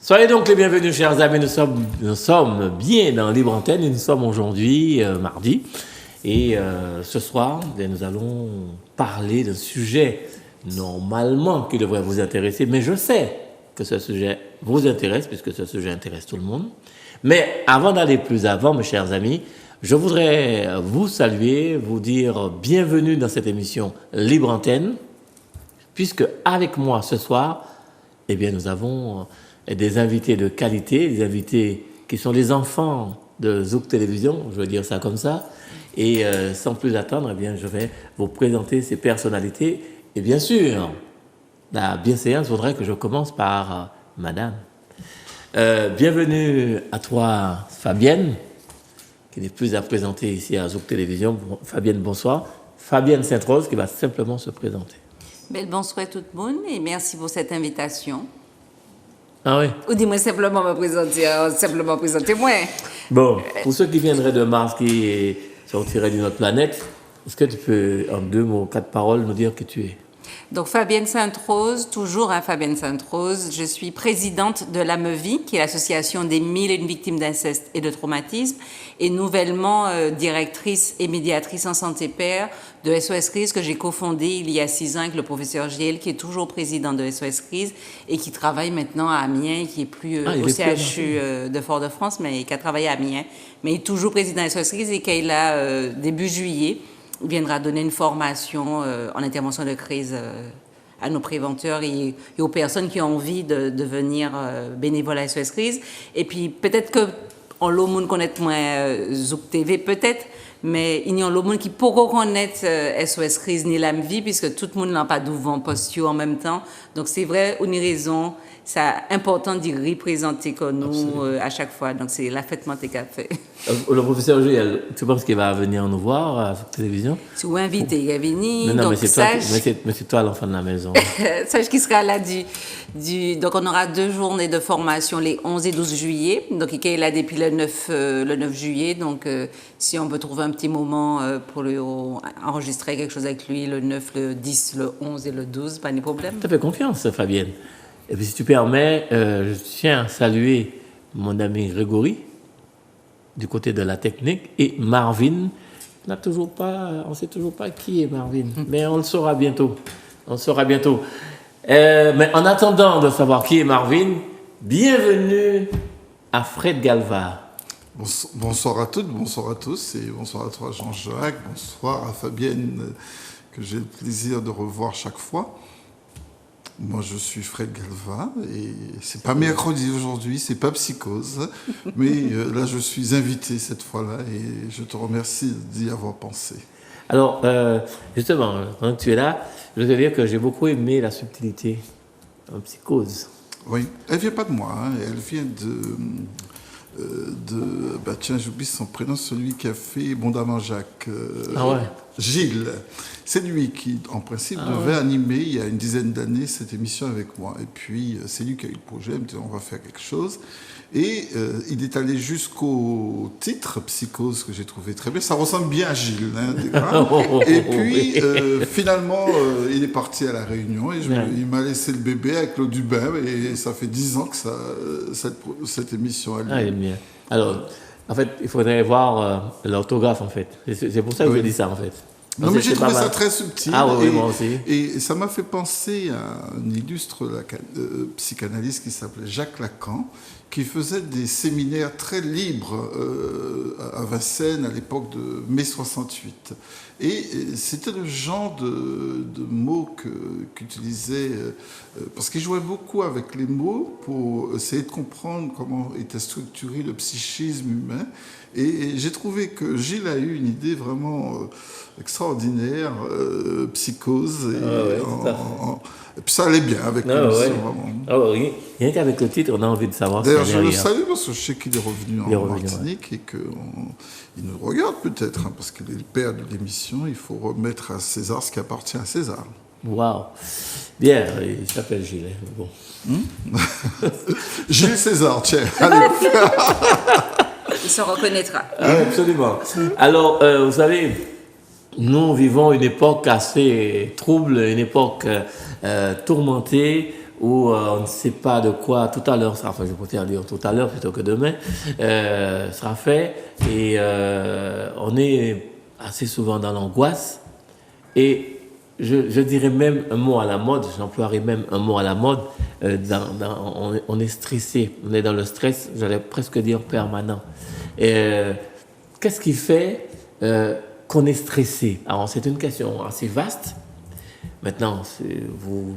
Soyez donc les bienvenus, chers amis. Nous sommes bien dans Libre Antenne et nous sommes aujourd'hui mardi. Et ce soir, nous allons parler d'un sujet normalement qui devrait vous intéresser, mais je sais que ce sujet vous intéresse puisque ce sujet intéresse tout le monde. Mais avant d'aller plus avant, mes chers amis, je voudrais vous saluer, vous dire bienvenue dans cette émission Libre Antenne, puisque avec moi ce soir, eh bien, nous avons des invités de qualité, des invités qui sont les enfants de Zouk Télévision, je veux dire ça comme ça. Et sans plus attendre, eh bien, je vais vous présenter ces personnalités. Et bien sûr, la bienséance voudrait que je commence par Madame. Bienvenue à toi, Fabienne, qui n'est plus à présenter ici à Zouk Télévision. Fabienne, bonsoir. Fabienne Sainte-Rose, qui va simplement se présenter. Bonsoir tout le monde et merci pour cette invitation. Ah oui. Ou dis-moi simplement me présenter, présentez-moi. Bon, pour ceux qui viendraient de Mars, qui sortiraient d'une autre planète, est-ce que tu peux, en 2 mots, 4 paroles, nous dire qui tu es? Donc Fabienne Sainte-Rose, toujours Fabienne Sainte-Rose, je suis présidente de l'AMEVI, qui est l'association des 1001 victimes d'inceste et de traumatisme, et nouvellement directrice et médiatrice en santé père de SOS Crise, que j'ai cofondé il y a 6 ans avec le professeur Giel, qui est toujours président de SOS Crise et qui travaille maintenant à Amiens, qui est plus au CHU de Fort-de-France, mais qui a travaillé à Amiens, mais il est toujours président de SOS Crise et qu'il a début juillet. Il viendra donner une formation en intervention de crise à nos préventeurs et aux personnes qui ont envie de devenir bénévoles à SOS Crise. Et puis peut-être qu'on l'a monde connaître moins Zouk TV, peut-être, mais il y a le monde qui pourra connaître SOS Crise ni l'AMVI, puisque tout le monde n'a pas d'ouvant postio en même temps. Donc c'est vrai, on a raison. C'est important d'y représenter comme nous à chaque fois. Donc, c'est la fête montée qu'a fait. Le professeur Giel, tu penses qu'il va venir nous voir à la télévision? Si vous invitez, il va venir. Non, donc, mais c'est toi l'enfant de la maison. Sache qu'il sera là donc, on aura 2 journées de formation, les 11 et 12 juillet. Donc, il est là depuis le 9 juillet. Donc, si on peut trouver un petit moment pour enregistrer quelque chose avec lui, le 9, le 10, le 11 et le 12, pas de problème. Tu fais confiance, Fabienne. Et puis, si tu permets, je tiens à saluer mon ami Grégory, du côté de la technique, et Marvin. On ne sait toujours pas qui est Marvin, mais on le saura bientôt. Mais en attendant de savoir qui est Marvin, bienvenue à Fred Galva. Bonsoir à toutes, bonsoir à tous, et bonsoir à toi Jean-Jacques, bonsoir à Fabienne, que j'ai le plaisir de revoir chaque fois. Moi, je suis Fred Galva et c'est pas mercredi aujourd'hui, c'est pas Psychose, mais là, je suis invité cette fois-là et je te remercie d'y avoir pensé. Alors, justement, quand tu es là, je veux te dire que j'ai beaucoup aimé la subtilité en Psychose. Oui, elle vient pas de moi, hein, elle vient tiens, j'oublie son prénom, celui qui a fait Bondamment Jacques. Gilles. C'est lui qui, en principe, devait animer il y a une dizaine d'années cette émission avec moi. Et puis, c'est lui qui a eu le projet, il me dit on va faire quelque chose. Et il est allé jusqu'au titre, Psychose, que j'ai trouvé très bien. Ça ressemble bien à Gilles. Hein, et puis, finalement, il est parti à La Réunion et il m'a laissé le bébé avec l'eau du bain. Et ça fait 10 ans que cette émission a lieu. Ah, il est bien. Alors, en fait, il faudrait voir l'orthographe, en fait. C'est pour ça que je dis ça, en fait. Non, mais j'ai trouvé ça très subtil. Ah oui, moi aussi. Et ça m'a fait penser à un illustre psychanalyste qui s'appelait Jacques Lacan, qui faisait des séminaires très libres à Vincennes à l'époque de mai 68. Et c'était le genre de mots qu'utilisait, parce qu'il jouait beaucoup avec les mots pour essayer de comprendre comment était structuré le psychisme humain. Et j'ai trouvé que Gilles a eu une idée vraiment extraordinaire, Psychose. Et puis ça allait bien avec l'émission, vraiment. Rien qu'avec le titre, on a envie de savoir. D'ailleurs, je le salue parce que je sais qu'il est revenu en Martinique et qu'il nous regarde peut-être, hein, parce qu'il est le père de l'émission. Il faut remettre à César ce qui appartient à César. Waouh. Bien, il s'appelle Gilles. Bon. Gilles César, tiens. Allez. Il se reconnaîtra. Absolument. Alors, vous savez, nous vivons une époque assez trouble, une époque tourmentée, où on ne sait pas de quoi tout à l'heure, enfin je préfère dire tout à l'heure plutôt que demain, sera fait. Et on est assez souvent dans l'angoisse. Et je dirais même un mot à la mode, j'emploierais même un mot à la mode, on est stressé, on est dans le stress, j'allais presque dire permanent. Et qu'est-ce qui fait qu'on est stressé? Alors c'est une question assez vaste. Maintenant, vous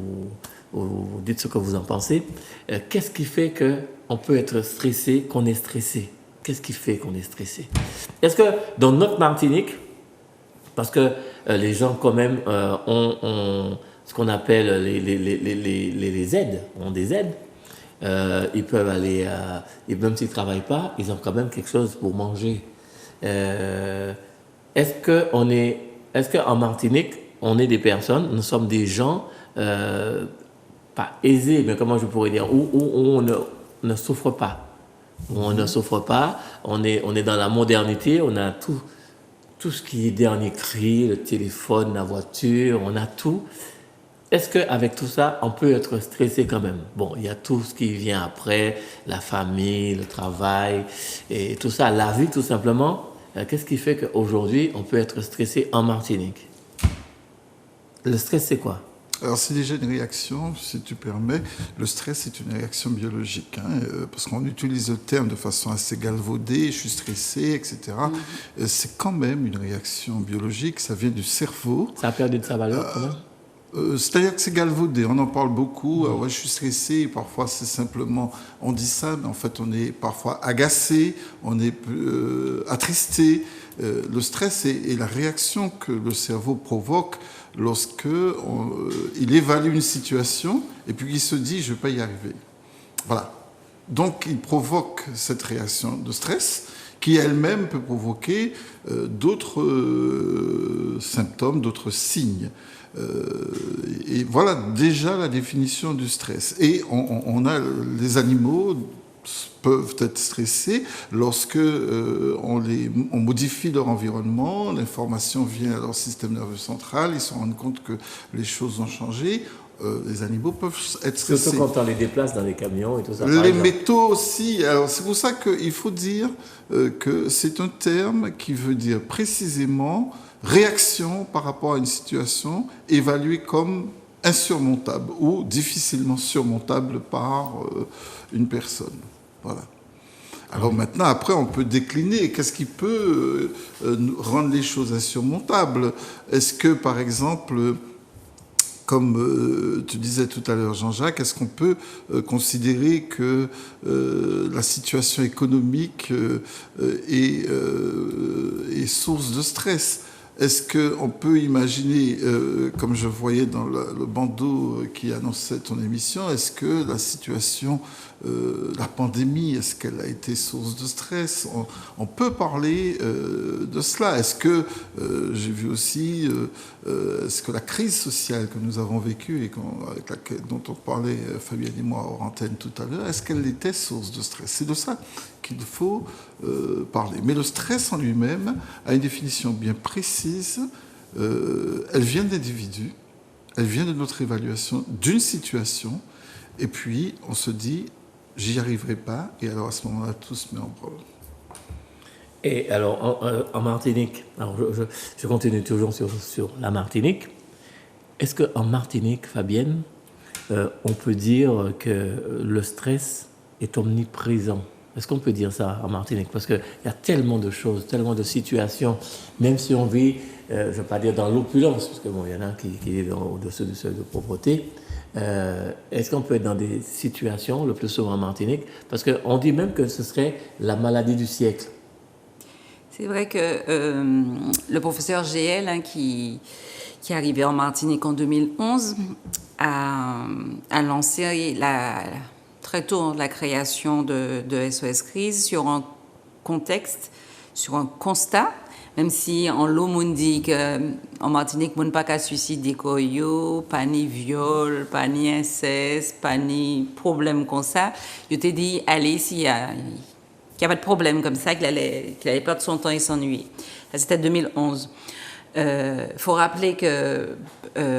dites ce que vous en pensez. Qu'est-ce qui fait qu'on peut être stressé, qu'on est stressé? Qu'est-ce qui fait qu'on est stressé? Est-ce que dans notre Martinique, parce que les gens quand même ont ce qu'on appelle les aides, ont des aides, ils peuvent aller, et même s'ils ne travaillent pas, ils ont quand même quelque chose pour manger. Est-ce qu'en Martinique, on est des personnes, nous sommes des gens, pas aisés, mais comment je pourrais dire, où on ne souffre pas. Où on ne souffre pas, on est dans la modernité, on a tout ce qui est dernier cri, le téléphone, la voiture, on a tout. Est-ce qu'avec tout ça, on peut être stressé quand même? Bon, il y a tout ce qui vient après, la famille, le travail, et tout ça, la vie tout simplement. Qu'est-ce qui fait qu'aujourd'hui, on peut être stressé en Martinique? Le stress, c'est quoi? Alors, c'est déjà une réaction, si tu permets. Le stress, c'est une réaction biologique, parce qu'on utilise le terme de façon assez galvaudée, je suis stressé, etc. C'est quand même une réaction biologique, ça vient du cerveau. Ça a perdu de sa valeur, quand même? C'est-à-dire que c'est galvaudé, on en parle beaucoup. Ouais, je suis stressé, parfois c'est simplement, on dit ça, mais en fait on est parfois agacé, on est attristé. Le stress est la réaction que le cerveau provoque lorsque il évalue une situation et puis il se dit je ne vais pas y arriver. Voilà. Donc il provoque cette réaction de stress qui elle-même peut provoquer d'autres symptômes, d'autres signes. Et voilà déjà la définition du stress. Et les animaux peuvent être stressés lorsque on modifie leur environnement, l'information vient à leur système nerveux central, ils se rendent compte que les choses ont changé. Les animaux peuvent être stressés. Surtout quand on les déplace dans les camions et tout ça. Les métaux aussi. Alors c'est pour ça qu'il faut dire que c'est un terme qui veut dire précisément réaction par rapport à une situation évaluée comme insurmontable ou difficilement surmontable par une personne. Voilà. Alors maintenant, après, on peut décliner. Qu'est-ce qui peut rendre les choses insurmontables? Est-ce que, par exemple, comme tu disais tout à l'heure, Jean-Jacques, est-ce qu'on peut considérer que la situation économique est source de stress? Est-ce qu'on peut imaginer, comme je voyais dans le bandeau qui annonçait ton émission, est-ce que la situation, la pandémie, est-ce qu'elle a été source de stress? On peut parler de cela. Est-ce que, j'ai vu aussi, est-ce que la crise sociale que nous avons vécue et dont on parlait, Fabienne et moi, hors antenne tout à l'heure, est-ce qu'elle était source de stress? C'est de ça qu'il faut parler. Mais le stress en lui-même a une définition bien précise. Elle vient de l'individu, elle vient de notre évaluation d'une situation, et puis on se dit, j'y arriverai pas, et alors à ce moment-là, tout se met en branle. Et alors, en Martinique, alors je continue toujours sur la Martinique. Est-ce qu'en Martinique, Fabienne, on peut dire que le stress est omniprésent? Est-ce qu'on peut dire ça en Martinique? Parce qu'il y a tellement de choses, tellement de situations, même si on vit, je ne vais pas dire dans l'opulence, parce qu'il y en a qui vivent au-dessus du seuil de pauvreté. Est-ce qu'on peut être dans des situations, le plus souvent en Martinique? Parce qu'on dit même que ce serait la maladie du siècle. C'est vrai que le professeur GL, qui est arrivé en Martinique en 2011, a lancé très tôt la création de SOS Crise sur un contexte, sur un constat, même si en l'eau on dit qu'en Martinique, on n'a pas qu'à suicider, pas ni viol, pas ni inceste, pas ni problème comme ça. Je t'ai dit, allez, s'il n'y a pas de problème comme ça, qu'il allait perdre son temps et s'ennuyer. C'était 2011. faut rappeler que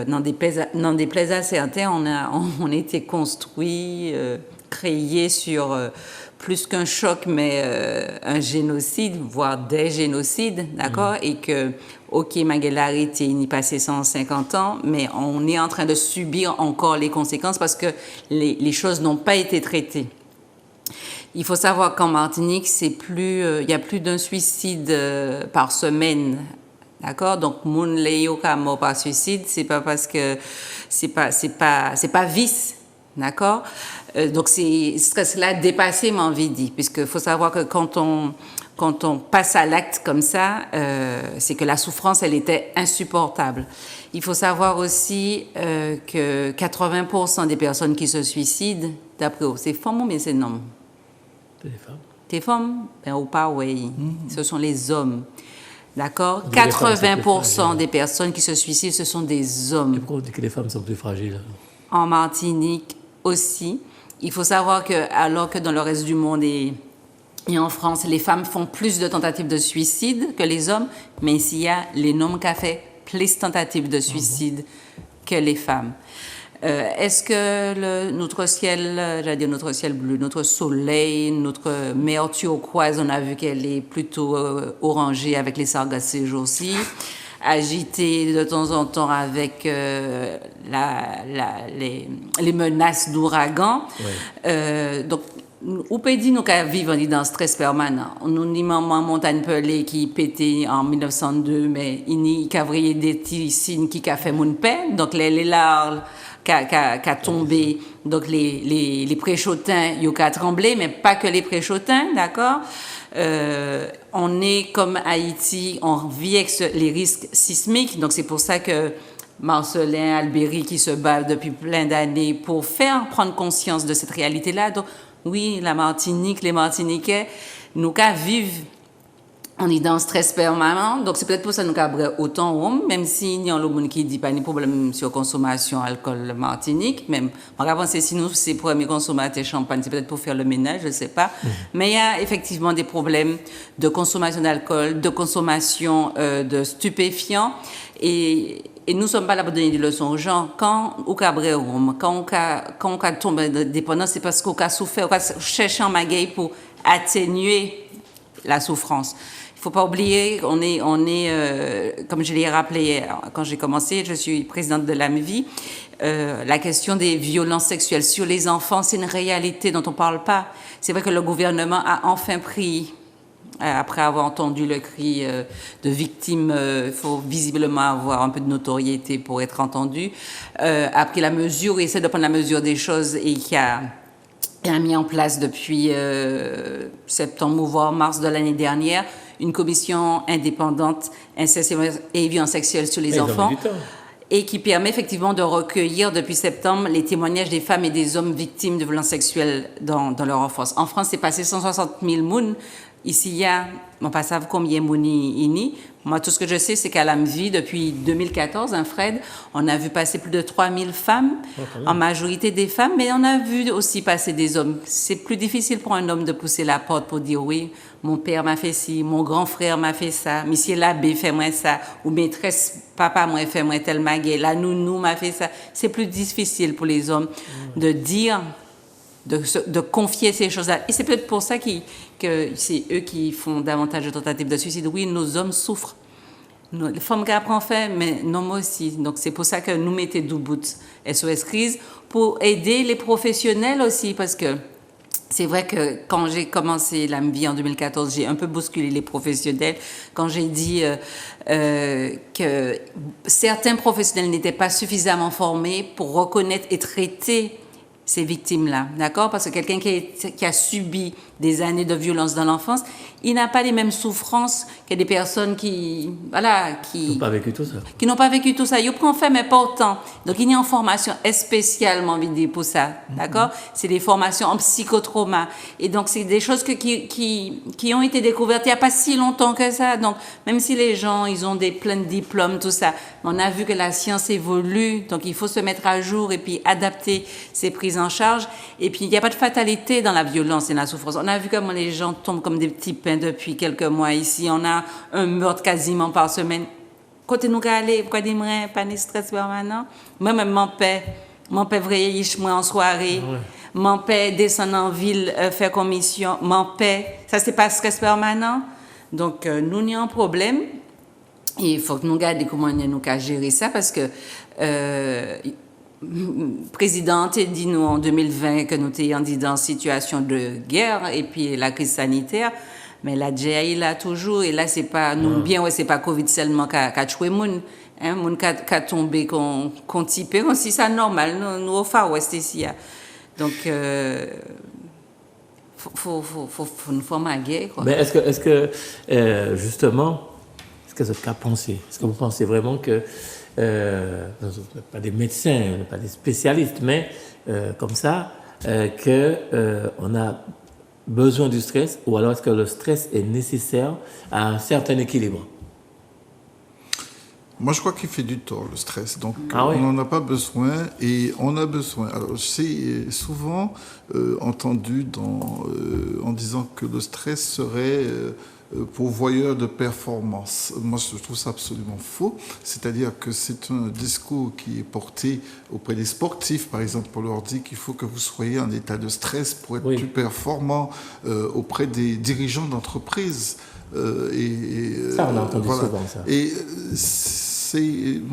n'en déplaise à certains, on a été construit, créé sur plus qu'un choc, mais un génocide, voire des génocides, d'accord? Et que, OK, Maguelari il y passé 150 ans, mais on est en train de subir encore les conséquences parce que les choses n'ont pas été traitées. Il faut savoir qu'en Martinique, il y a plus d'un suicide par semaine. D'accord? Donc, moun leyo ka mort par suicide, c'est pas parce que c'est pas vice. D'accord? Donc, cela a dépassé ma envie de dire, puisque faut savoir que quand on passe à l'acte comme ça, c'est que la souffrance, elle était insupportable. Il faut savoir aussi que 80% des personnes qui se suicident, d'après eux, c'est femmes ou bien c'est hommes? C'est des femmes. Des femmes? Ben, ou pas, oui. Ce sont les hommes. D'accord? Les femmes sont plus 80% fragiles. des personnes qui se suicident, ce sont des hommes. Et pourquoi on dit que les femmes sont plus fragiles? En Martinique aussi. Il faut savoir que, alors que dans le reste du monde et en France, les femmes font plus de tentatives de suicide que les hommes, mais ici, il y a les hommes qui ont fait plus de tentatives de suicide que les femmes. Est-ce que notre ciel, j'allais dire notre ciel bleu, notre soleil, notre mer turquoise, on a vu qu'elle est plutôt orangée avec les sargasses ces jours-ci, agitée de temps en temps avec les menaces d'ouragan. Ouais. Donc, ou peut dire nous qu'à vivre dans stress permanent. Nous n'y maman montagne pelée qui pétait en 1902, mais il n'y a des petits signes qui a fait mon paix. Donc les larves qui a tombé, donc les préchotins ils ont tremblé, mais pas que les préchotins, d'accord. On est comme Haïti, on vit avec les risques sismiques, donc c'est pour ça que Marcelin Albéry qui se bat depuis plein d'années pour faire prendre conscience de cette réalité-là. Donc, oui, la Martinique, les Martiniquais, nous vivent on est dans un stress permanent, donc c'est peut-être pour ça que nous avons autant d'hommes, même s'il y a le monde qui dit pas de problème sur consommation alcool Martinique, même on va penser si nous c'est pour mes consommateurs champagne, c'est peut-être pour faire le ménage, je sais pas, mais il y a effectivement des problèmes de consommation d'alcool, de consommation de stupéfiants et nous sommes pas là pour donner des leçons aux gens. Quand on tombe en dépendance, c'est parce qu'on a souffert, on a cherché un magaï pour atténuer la souffrance. Il faut pas oublier, on est comme je l'ai rappelé quand j'ai commencé, je suis présidente de l'AMVI. La question des violences sexuelles sur les enfants, c'est une réalité dont on parle pas. C'est vrai que le gouvernement a enfin pris, après avoir entendu le cri de victimes, il faut visiblement avoir un peu de notoriété pour être entendu, a pris la mesure, essaie de prendre la mesure des choses et qui a mis en place depuis septembre ou voire mars de l'année dernière une commission indépendante inceste et violence sexuelle sur les enfants et qui permet effectivement de recueillir depuis septembre les témoignages des femmes et des hommes victimes de violences sexuelles dans leur enfance. En France, c'est passé 160 000 mounes. Ici, il y a, on ne sait pas combien mouni. Moi, tout ce que je sais, c'est qu'à l'AMVI, depuis 2014, Fred, on a vu passer plus de 3000 femmes, en majorité des femmes, mais on a vu aussi passer des hommes. C'est plus difficile pour un homme de pousser la porte pour dire oui, mon père m'a fait ci, mon grand frère m'a fait ça, monsieur l'abbé fait moi ça, ou maîtresse, papa m'a fait moi tel maguet, la nounou m'a fait ça. C'est plus difficile pour les hommes de dire, de confier ces choses-là. Et c'est peut-être pour ça que c'est eux qui font davantage de tentatives de suicide. Oui, nos hommes souffrent. Les femmes qui apprennent fait, mais nos hommes aussi. Donc c'est pour ça que nous mettons Doubout SOS Crise pour aider les professionnels aussi, parce que c'est vrai que quand j'ai commencé l'AMVI en 2014, j'ai un peu bousculé les professionnels quand j'ai dit que certains professionnels n'étaient pas suffisamment formés pour reconnaître et traiter ces victimes-là, d'accord? Parce que quelqu'un qui a subi des années de violence dans l'enfance, il n'a pas les mêmes souffrances que des personnes qui n'ont pas vécu tout ça. Qui n'ont pas vécu tout ça. Ils ont fait, mais pas autant. Donc, il y a une formation spécialement envie de dire pour ça, d'accord? C'est des formations en psychotrauma. Et donc, c'est des choses qui ont été découvertes il n'y a pas si longtemps que ça. Donc, même si les gens, ils ont plein de diplômes, tout ça, on a vu que la science évolue. Donc, il faut se mettre à jour et puis adapter ces prises en charge. Et puis, il n'y a pas de fatalité dans la violence et la souffrance. On a vu comment les gens tombent comme des petits pains depuis quelques mois ici. On a un meurtre quasiment par semaine. côté nous aller pourquoi dire pas de stress permanent moi même mon père vrai moi en soirée mon père descend en ville faire commission mon père ça c'est pas stress permanent donc nous n'y a un problème et il faut que nous regardions comment nous gérer ça parce que le président a dit nous en 2020 que nous étions dans une situation de guerre et puis la crise sanitaire mais la GAI là toujours et là c'est pas nous bien ouais c'est pas Covid seulement qu'a tué moun hein moun qu'a tombé qu'on typé aussi ça normal nous au Far West ici donc faut une forme à guerre quoi. Mais est-ce que justement est-ce que vous pensez est-ce que vous pensez vraiment que pas des médecins pas des spécialistes mais comme ça que on a besoin du stress ou alors est-ce que le stress est nécessaire à un certain équilibre? Moi, je crois qu'il fait du tort, le stress. Donc, oui. on n'en a pas besoin et on a besoin. Alors, c'est souvent entendu en disant que le stress serait pourvoyeur de performance. Moi, je trouve ça absolument faux. C'est-à-dire que c'est un discours qui est porté auprès des sportifs, par exemple, pour leur dire qu'il faut que vous soyez en état de stress pour être plus performant auprès des dirigeants d'entreprise. Ça, on a entendu souvent ça. Et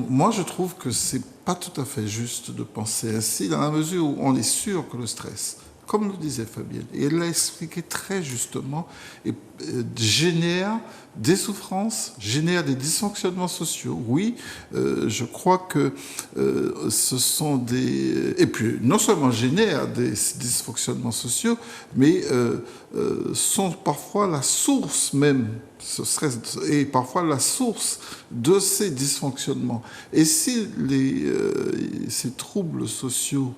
moi, je trouve que c'est pas tout à fait juste de penser ainsi, dans la mesure où on est sûr que le stress, comme le disait Fabienne, et elle l'a expliqué très justement, génère des souffrances, génère des dysfonctionnements sociaux. Oui, je crois que ce sont des... Et puis, non seulement génère des dysfonctionnements sociaux, mais sont parfois la source même, ce stress est parfois la source de ces dysfonctionnements. Et si ces troubles sociaux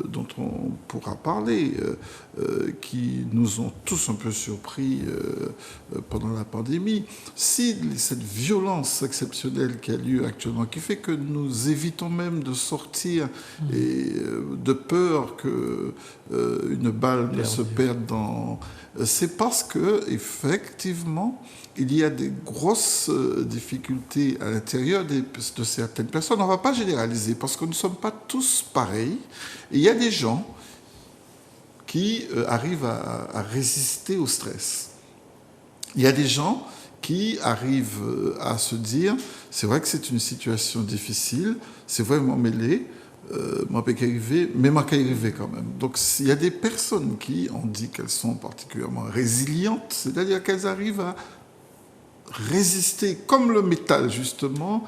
dont on pourra parler, qui nous ont tous un peu surpris pendant la pandémie, si cette violence exceptionnelle qui a lieu actuellement, qui fait que nous évitons même de sortir et de peur qu'une balle ne se perde dans... C'est parce que effectivement, il y a des grosses difficultés à l'intérieur de certaines personnes. On ne va pas généraliser parce que nous ne sommes pas tous pareils. Et il y a des gens qui arrivent à résister au stress. Il y a des gens qui arrivent à se dire, c'est vrai que c'est une situation difficile, c'est vraiment mêlé, moi je peux y arriver, mais je peux y arriver quand même. Donc il y a des personnes qui ont dit qu'elles sont particulièrement résilientes, c'est-à-dire qu'elles arrivent à résister, comme le métal justement,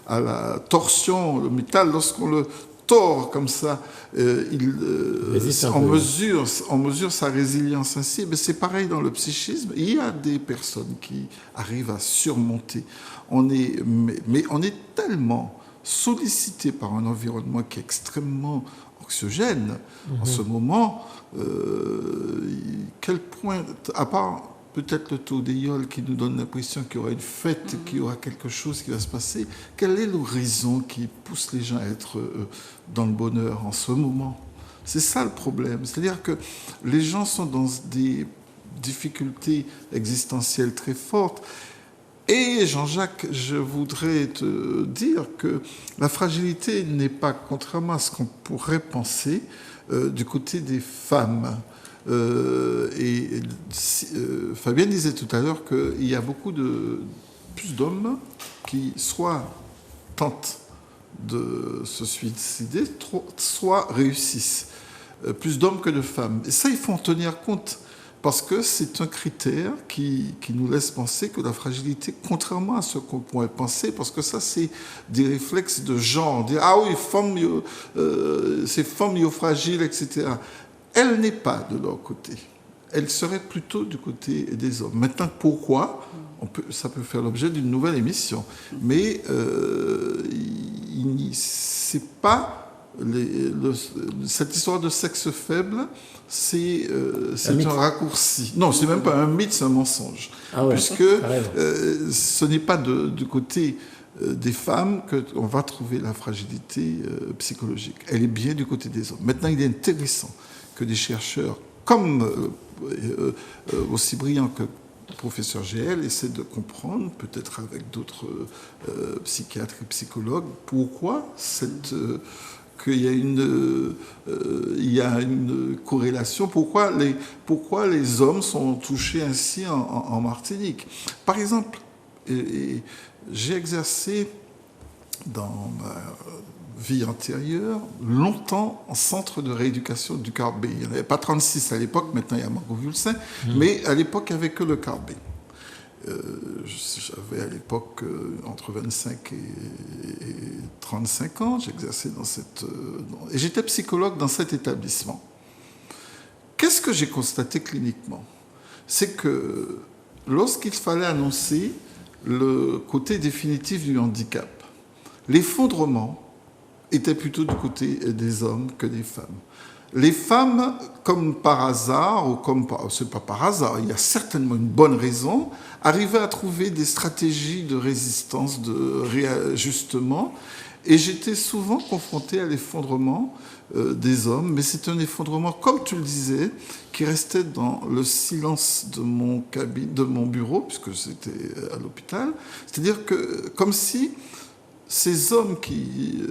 à la torsion. Le métal, lorsqu'on le tord comme ça, on mesure sa résilience ainsi. Mais c'est pareil dans le psychisme. Il y a des personnes qui arrivent à surmonter. Mais on est tellement sollicité par un environnement qui est extrêmement anxiogène en ce moment. Quel point, à part peut-être le taux d'éole qui nous donne l'impression qu'il y aura une fête, qu'il y aura quelque chose qui va se passer, quel est l'horizon qui pousse les gens à être dans le bonheur en ce moment? C'est ça le problème. C'est-à-dire que les gens sont dans des difficultés existentielles très fortes. Et Jean-Jacques, je voudrais te dire que la fragilité n'est pas, contrairement à ce qu'on pourrait penser, du côté des femmes. Fabienne disait tout à l'heure qu'il y a plus d'hommes qui soit tentent de se suicider, soit réussissent. Plus d'hommes que de femmes. Et ça, il faut en tenir compte. Parce que c'est un critère qui nous laisse penser que la fragilité, contrairement à ce qu'on pourrait penser, parce que ça, c'est des réflexes de genre, dire « Ah oui, c'est femme fragile, etc. » Elle n'est pas de leur côté. Elle serait plutôt du côté des hommes. Maintenant, pourquoi ? Ça peut faire l'objet d'une nouvelle émission. Mais c'est pas... cette histoire de sexe faible, c'est un raccourci. Non, c'est même pas un mythe, c'est un mensonge. Puisque ce n'est pas du côté des femmes qu'on va trouver la fragilité psychologique. Elle est bien du côté des hommes. Maintenant, il est intéressant que des chercheurs, comme aussi brillants que professeur GL essaie de comprendre, peut-être avec d'autres psychiatres et psychologues, pourquoi qu'il y a une corrélation, pourquoi les hommes sont touchés ainsi en Martinique. Par exemple, j'ai exercé dans ma vie antérieure longtemps en centre de rééducation du Carbet. Il n'y en avait pas 36 à l'époque, maintenant il y a Margot-Vulsin, mais à l'époque il n'y avait que le Carbet. J'avais à l'époque entre 25 et 35 ans, j'exerçais et j'étais psychologue dans cet établissement. Qu'est-ce que j'ai constaté cliniquement? C'est que lorsqu'il fallait annoncer le côté définitif du handicap, l'effondrement était plutôt du côté des hommes que des femmes. Les femmes, comme par hasard, c'est pas par hasard, il y a certainement une bonne raison, arrivaient à trouver des stratégies de résistance, de réajustement, et j'étais souvent confronté à l'effondrement des hommes, mais c'est un effondrement, comme tu le disais, qui restait dans le silence de mon bureau, puisque c'était à l'hôpital, c'est-à-dire que comme si ces hommes qui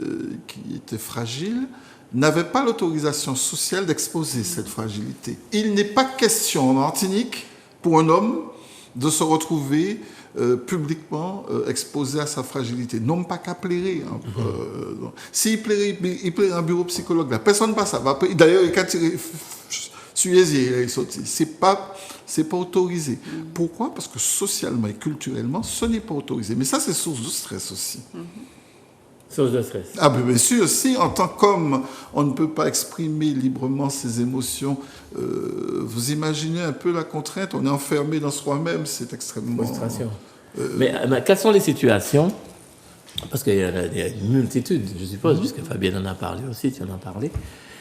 étaient fragiles n'avaient pas l'autorisation sociale d'exposer cette fragilité. Il n'est pas question en Martinique, pour un homme, de se retrouver publiquement exposé à sa fragilité. Non pas qu'à plairer. S'il plairait un bureau psychologue, là, personne ne passe ça. D'ailleurs, il a tiré il est sorti. C'est pas autorisé. Pourquoi? Parce que socialement et culturellement, ce n'est pas autorisé. Mais ça, c'est source de stress aussi. Source de stress. Ah ben bien sûr, si en tant qu'homme, on ne peut pas exprimer librement ses émotions, vous imaginez un peu la contrainte, on est enfermé dans soi-même, c'est extrêmement... Frustration. Mais quelles sont les situations? Parce qu'il y a une multitude, je suppose, puisque Fabienne en a parlé aussi, tu en as parlé.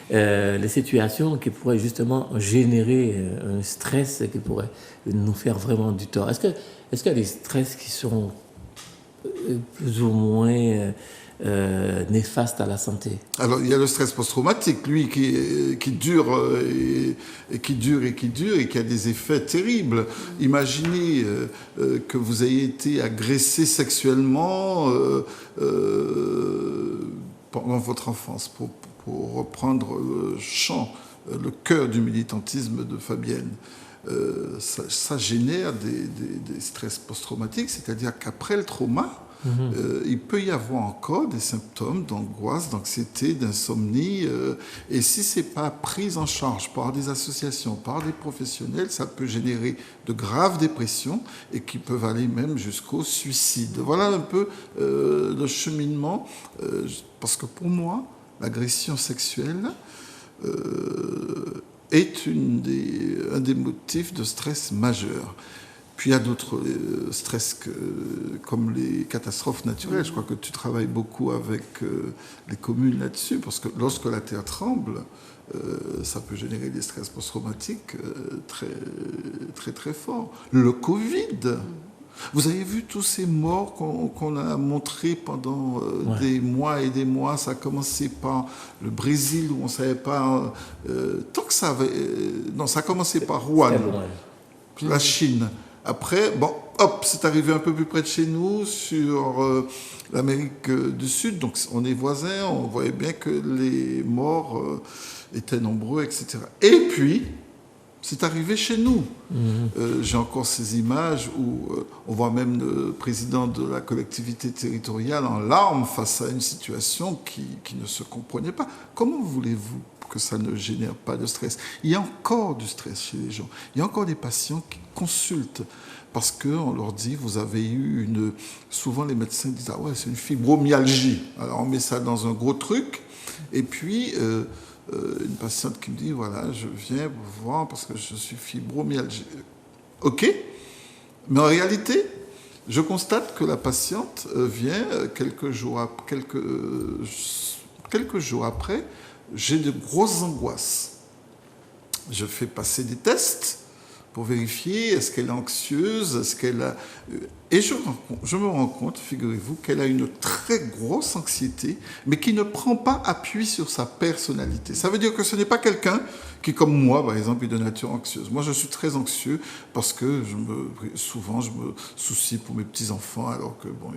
Les situations qui pourraient justement générer un stress qui pourrait nous faire vraiment du tort. Est-ce qu'il y a des stress qui sont plus ou moins néfastes à la santé? Alors, il y a le stress post-traumatique, lui, qui dure et qui a des effets terribles. Imaginez que vous ayez été agressé sexuellement pendant votre enfance, pour reprendre le champ, le cœur du militantisme de Fabienne. Ça génère des stress post-traumatiques, c'est-à-dire qu'après le trauma, il peut y avoir encore des symptômes d'angoisse, d'anxiété, d'insomnie, et si ce n'est pas pris en charge par des associations, par des professionnels, ça peut générer de graves dépressions et qui peuvent aller même jusqu'au suicide. Voilà un peu le cheminement, parce que pour moi, l'agression sexuelle est un des motifs de stress majeur. Puis il y a d'autres stress comme les catastrophes naturelles. Je crois que tu travailles beaucoup avec les communes là-dessus, parce que lorsque la terre tremble, ça peut générer des stress post-traumatiques très, très, très forts. Le Covid. Vous avez vu tous ces morts qu'on a montrés pendant des mois et des mois. Ça a commencé par le Brésil, où on ne savait pas... tant que ça avait... non, ça a commencé par Wuhan, la Chine. Après, c'est arrivé un peu plus près de chez nous, sur l'Amérique du Sud. Donc, on est voisins, on voyait bien que les morts étaient nombreux, etc. Et puis... c'est arrivé chez nous. J'ai encore ces images où on voit même le président de la collectivité territoriale en larmes face à une situation qui ne se comprenait pas. Comment voulez-vous que ça ne génère pas de stress? Il y a encore du stress chez les gens. Il y a encore des patients qui consultent parce qu'on leur dit, vous avez eu souvent les médecins disent, ah ouais, c'est une fibromyalgie. Alors on met ça dans un gros truc et puis... une patiente qui me dit, voilà, je viens vous voir parce que je suis fibromyalgique. OK, mais en réalité, je constate que la patiente vient quelques jours après, j'ai de grosses angoisses. Je fais passer des tests pour vérifier est-ce qu'elle est anxieuse, est-ce qu'elle a... Et je me rends compte, figurez-vous, qu'elle a une très grosse anxiété, mais qui ne prend pas appui sur sa personnalité. Ça veut dire que ce n'est pas quelqu'un qui, comme moi, par exemple, est de nature anxieuse. Moi, je suis très anxieux parce que souvent, je me soucie pour mes petits-enfants, alors que, bon,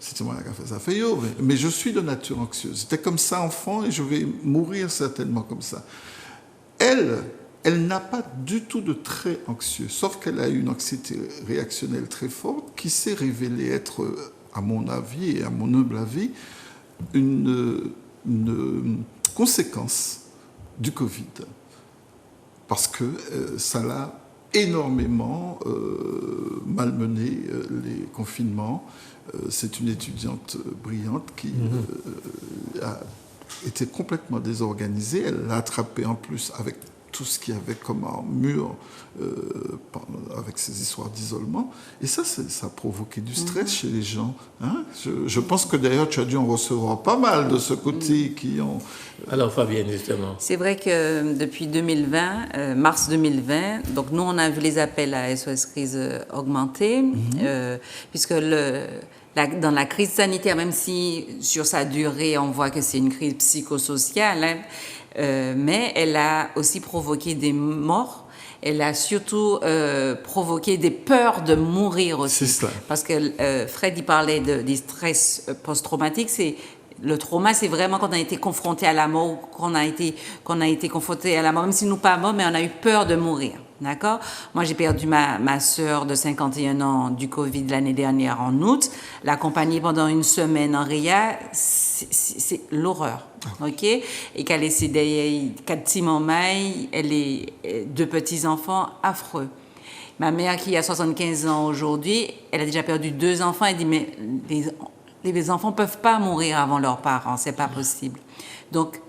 c'est moi qui a fait ça, fait yo. Mais je suis de nature anxieuse. J'étais comme ça enfant et je vais mourir certainement comme ça. Elle n'a pas du tout de trait anxieux, sauf qu'elle a une anxiété réactionnelle très forte qui s'est révélée être, à mon avis et à mon humble avis, une conséquence du Covid. Parce que ça l'a énormément malmené, les confinements. C'est une étudiante brillante qui a été complètement désorganisée. Elle l'a attrapé en plus avec tout ce qu'il y avait comme mur, avec ces histoires d'isolement. Et ça a provoqué du stress chez les gens. Hein. Je pense que d'ailleurs, tu as dû en recevoir pas mal de ce côté qui ont... Alors Fabienne, justement. C'est vrai que depuis 2020, mars 2020, donc nous, on a vu les appels à SOS Crise augmenter, puisque dans la crise sanitaire, même si sur sa durée, on voit que c'est une crise psychosociale, hein, mais elle a aussi provoqué des morts. Elle a surtout provoqué des peurs de mourir aussi. C'est ça. Parce que Fred, il parlait des stress post-traumatiques. Le trauma, c'est vraiment quand on a été confronté à la mort, qu'on a été confronté à la mort, même si nous pas morts, mais on a eu peur de mourir. D'accord? Moi, j'ai perdu ma sœur de 51 ans du Covid l'année dernière en août. L'accompagner pendant une semaine en RIA, c'est l'horreur. OK? Et qu'elle est derrière 4 petits mamans, elle est 2 petits-enfants affreux. Ma mère, qui a 75 ans aujourd'hui, elle a déjà perdu 2 enfants. Elle dit, mais les enfants ne peuvent pas mourir avant leurs parents. C'est pas possible. Donc,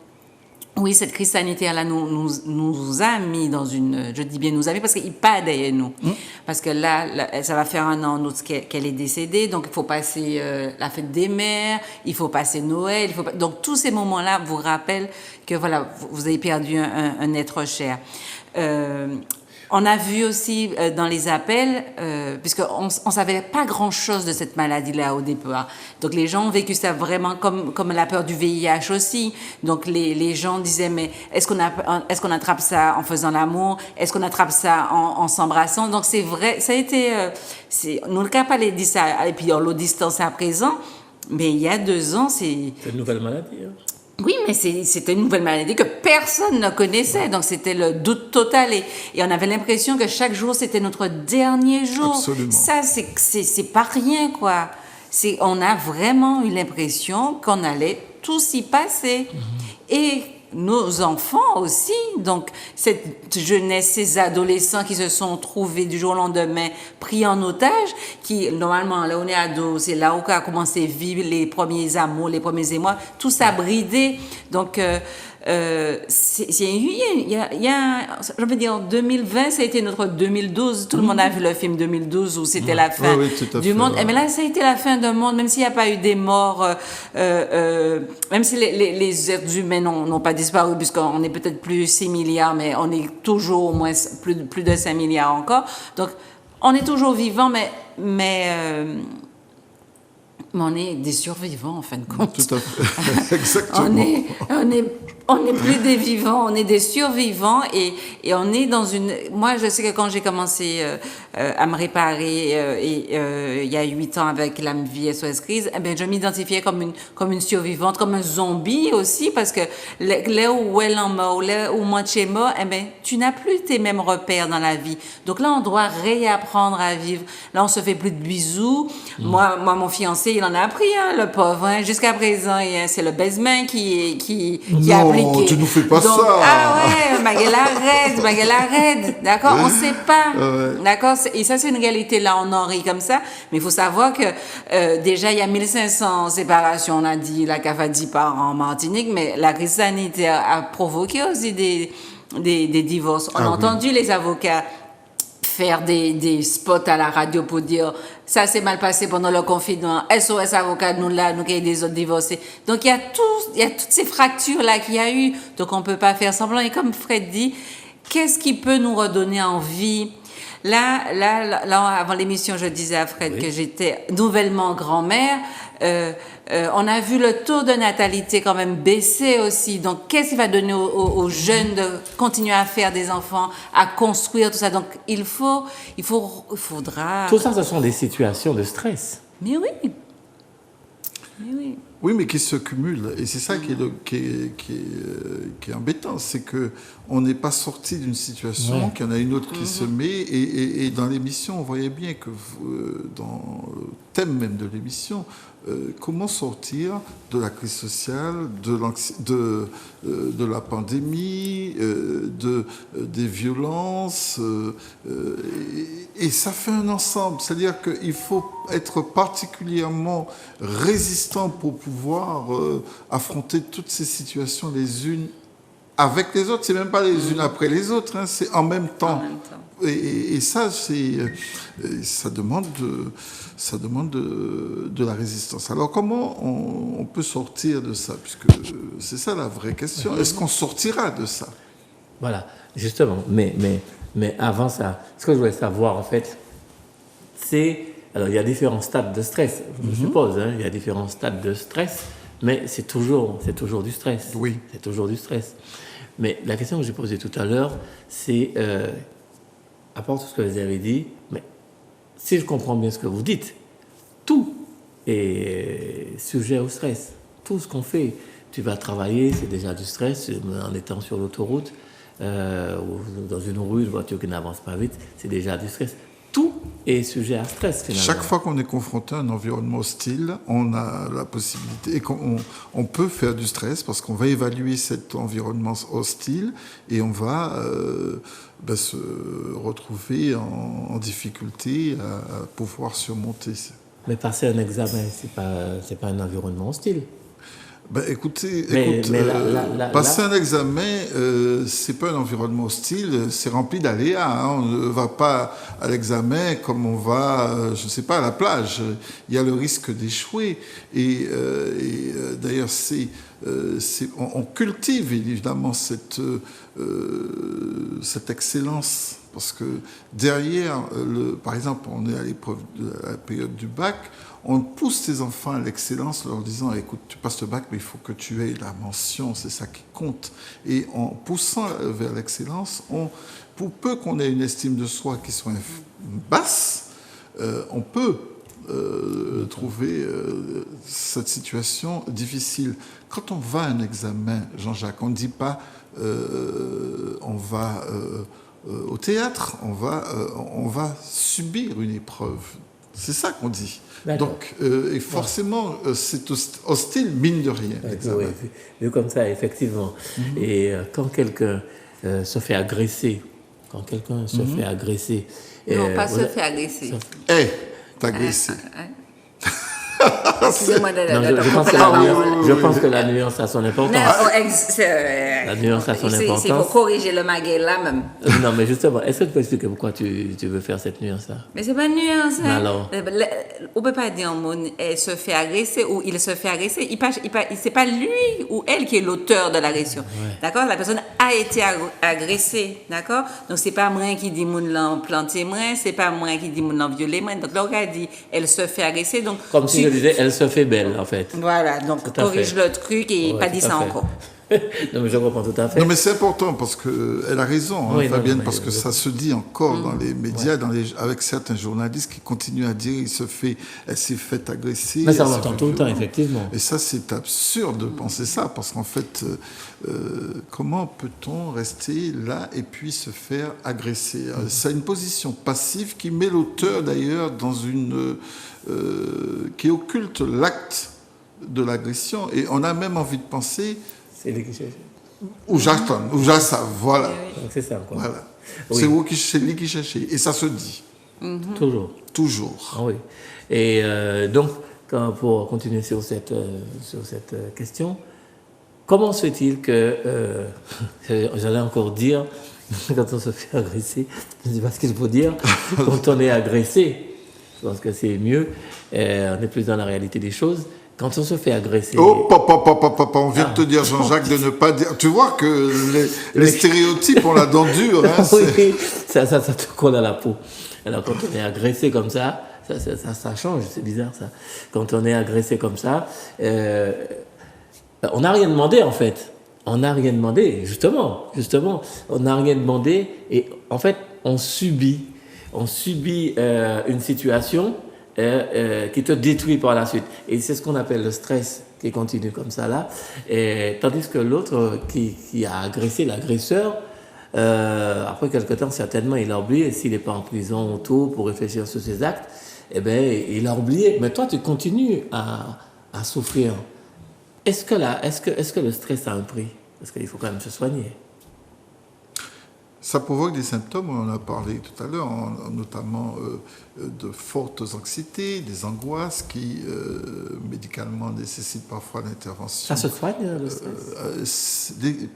oui, cette crise sanitaire-là nous a mis dans une... Je dis bien nous a mis parce qu'il n'est pas derrière nous. Parce que là, ça va faire 1 an en août qu'elle est décédée. Donc, il faut passer la fête des mères, il faut passer Noël. Donc, tous ces moments-là vous rappellent que, voilà, vous avez perdu un être cher. On a vu aussi dans les appels, puisqu'on ne savait pas grand-chose de cette maladie-là au départ. Donc, les gens ont vécu ça vraiment comme la peur du VIH aussi. Donc, les gens disaient, mais est-ce qu'on attrape ça en faisant l'amour? Est-ce qu'on attrape ça en s'embrassant? Donc, c'est vrai, ça a été... nous ne pouvons pas les dire ça, et puis on le distance à présent, mais il y a 2 ans, c'est... C'est une nouvelle maladie, hein. Oui, mais c'était une nouvelle maladie que personne ne connaissait. Donc, c'était le doute total. Et on avait l'impression que chaque jour, c'était notre dernier jour. Absolument. Ça, c'est pas rien, quoi. On a vraiment eu l'impression qu'on allait tous y passer. Et nos enfants aussi. Donc, cette jeunesse, ces adolescents qui se sont trouvés du jour au lendemain pris en otage, qui, normalement, là où on est ado, c'est là où on a commencé à vivre les premiers amours, les premiers émois, tout ça bridé. Donc, je veux dire, 2020, ça a été notre 2012. Tout le monde a vu le film 2012 où c'était la fin du monde. Mais là, ça a été la fin d'un monde, même s'il n'y a pas eu des morts, même si les êtres humains n'ont pas disparu, puisqu'on est peut-être plus 6 milliards, mais on est toujours au moins plus de 5 milliards encore. Donc, on est toujours vivants, mais on est des survivants, en fin de compte. Tout à fait. Exactement. On n'est plus des vivants, on est des survivants et on est dans une... Moi, je sais que quand j'ai commencé à me réparer il y a 8 ans avec la vie SOS Crise, je m'identifiais comme une survivante, comme un zombie aussi, parce que là où elle en mort, là où moi tu es mort, tu n'as plus tes mêmes repères dans la vie. Donc là, on doit réapprendre à vivre. Là, on se fait plus de bisous. Moi, mon fiancé, il en a appris, hein, le pauvre. Hein. Jusqu'à présent, c'est le baise-main qui a appliqué. Non, tu nous fais pas donc, ça. Ah ouais, Maguel arrête, d'accord, on sait pas, d'accord, et ça c'est une réalité, là on en rit comme ça, mais il faut savoir que déjà il y a 1500 séparations, on a dit, la CAF a dit par an en Martinique, mais la crise sanitaire a provoqué aussi des divorces. On a entendu les avocats faire des spots à la radio pour dire ça s'est mal passé pendant le confinement, SOS avocat nous qui avons des autres divorcés. Donc il y a toutes ces fractures là qu'il y a eu, donc on peut pas faire semblant. Et comme Fred dit, qu'est-ce qui peut nous redonner envie Là, avant l'émission, je disais à Fred que j'étais nouvellement grand-mère. On a vu le taux de natalité quand même baisser aussi. Donc, qu'est-ce qui va donner aux jeunes de continuer à faire des enfants, à construire tout ça? Donc, il faudra... Tout ça, ce sont des situations de stress. Mais oui. Mais oui. Oui, mais qui se cumulent. Et c'est ça qui est embêtant. C'est qu'on n'est pas sorti d'une situation, qu'il y en a une autre qui se met. Et dans l'émission, on voyait bien que dans le thème même de l'émission, comment sortir de la crise sociale, de la pandémie, des violences. Et ça fait un ensemble. C'est-à-dire qu'il faut être particulièrement résistant pour pouvoir affronter toutes ces situations les unes avec les autres. C'est même pas les unes après les autres, hein, c'est en même temps. Et ça, ça demande de la résistance. Alors comment on peut sortir de ça? Puisque c'est ça la vraie question. Est-ce qu'on sortira de ça? Voilà, justement. Mais avant ça, ce que je voulais savoir, en fait, c'est... Alors, il y a différents stades de stress, je suppose. Hein, il y a différents stades de stress, mais c'est toujours du stress. Oui. C'est toujours du stress. Mais la question que j'ai posée tout à l'heure, c'est, à part tout ce que vous avez dit, mais si je comprends bien ce que vous dites, tout est sujet au stress. Tout ce qu'on fait, tu vas travailler, c'est déjà du stress, en étant sur l'autoroute, ou dans une rue, une voiture qui n'avance pas vite, c'est déjà du stress. Tout est sujet à stress, finalement. Chaque fois qu'on est confronté à un environnement hostile, on a la possibilité, et on peut faire du stress parce qu'on va évaluer cet environnement hostile et on va se retrouver en difficulté à pouvoir surmonter. Mais passer un examen, c'est pas un environnement hostile. Écoutez, passer un examen, c'est pas un environnement hostile, c'est rempli d'aléas. Hein. On ne va pas à l'examen comme on va, je ne sais pas, à la plage. Il y a le risque d'échouer. Et d'ailleurs, on cultive évidemment cette excellence. Parce que derrière, par exemple, on est à l'épreuve de la période du bac, on pousse les enfants à l'excellence en leur disant « Écoute, tu passes le bac, mais il faut que tu aies la mention, c'est ça qui compte. » Et en poussant vers l'excellence, pour peu qu'on ait une estime de soi qui soit basse, on peut trouver cette situation difficile. Quand on va à un examen, Jean-Jacques, on ne dit pas on va... au théâtre, on va subir une épreuve. C'est ça qu'on dit. D'accord. Donc, et forcément, c'est hostile, mine de rien. Oui, vu comme ça, effectivement. Et quand quelqu'un se fait agresser, Non, pas se fait agresser. T'agresser. Excusez-moi je pense que la nuance a son importance. La nuance a son importance. C'est pour corriger le maguet là même. Non, mais justement, est-ce que tu peux expliquer pourquoi tu veux faire cette nuance-là? Mais c'est pas une nuance. Hein. Alors? On peut pas dire un mot, elle se fait agresser ou il se fait agresser. C'est pas lui ou elle qui est l'auteur de l'agression. Ouais. D'accord? La personne a été agressée. D'accord? Donc c'est pas moi qui dit moun l'en planté moi, c'est pas moi qui dit moun l'en violé moi. Donc là, on a dit elle se fait agresser. Donc, comme si je disais, elle se fait belle, en fait. Voilà, donc corrige le truc et pas dit ça encore. Non, mais je comprends tout à fait. Non, mais c'est important parce qu'elle a raison, hein, Fabienne, parce que ça se dit encore dans les médias, avec certains journalistes qui continuent à dire elle s'est fait agresser. Mais ça, on l'entend tout le temps, effectivement. Et ça, c'est absurde de penser ça, parce qu'en fait, comment peut-on rester là et puis se faire agresser? C'est une position passive qui met l'auteur, d'ailleurs, dans qui occulte l'acte de l'agression. Et on a même envie de penser... C'est lui qui cherche. Ou j'attends, ou j'attends, voilà. Donc c'est ça, quoi. Voilà. Oui. C'est lui qui cherchait. Et ça se dit. Toujours. Toujours. Ah, oui. Et donc, pour continuer sur cette question, comment se fait-il que, j'allais encore dire, quand on se fait agresser, je ne sais pas ce qu'il faut dire, quand on est agressé, je pense que c'est mieux, on est plus dans la réalité des choses. Quand on se fait agresser... Oh, papa, on vient de te dire, Jean-Jacques, de ne pas dire... Tu vois que les stéréotypes ont la dent dure. Hein, oui, ça te colle à la peau. Alors, quand on est agressé comme ça change, c'est bizarre ça. Quand on est agressé comme ça, on n'a rien demandé en fait. On n'a rien demandé, justement. On n'a rien demandé et en fait, on subit une situation qui te détruit par la suite. Et c'est ce qu'on appelle le stress qui continue comme ça là. Et, tandis que l'autre qui a agressé l'agresseur, après quelque temps, certainement, il a oublié. S'il n'est pas en prison tôt pour réfléchir sur ses actes, eh bien, il a oublié. Mais toi, tu continues à souffrir. Est-ce que le stress a un prix? Parce qu'il faut quand même se soigner. Ça provoque des symptômes, on en a parlé tout à l'heure, notamment de fortes anxiétés, des angoisses qui, médicalement, nécessitent parfois l'intervention. Ça se soigne, le stress?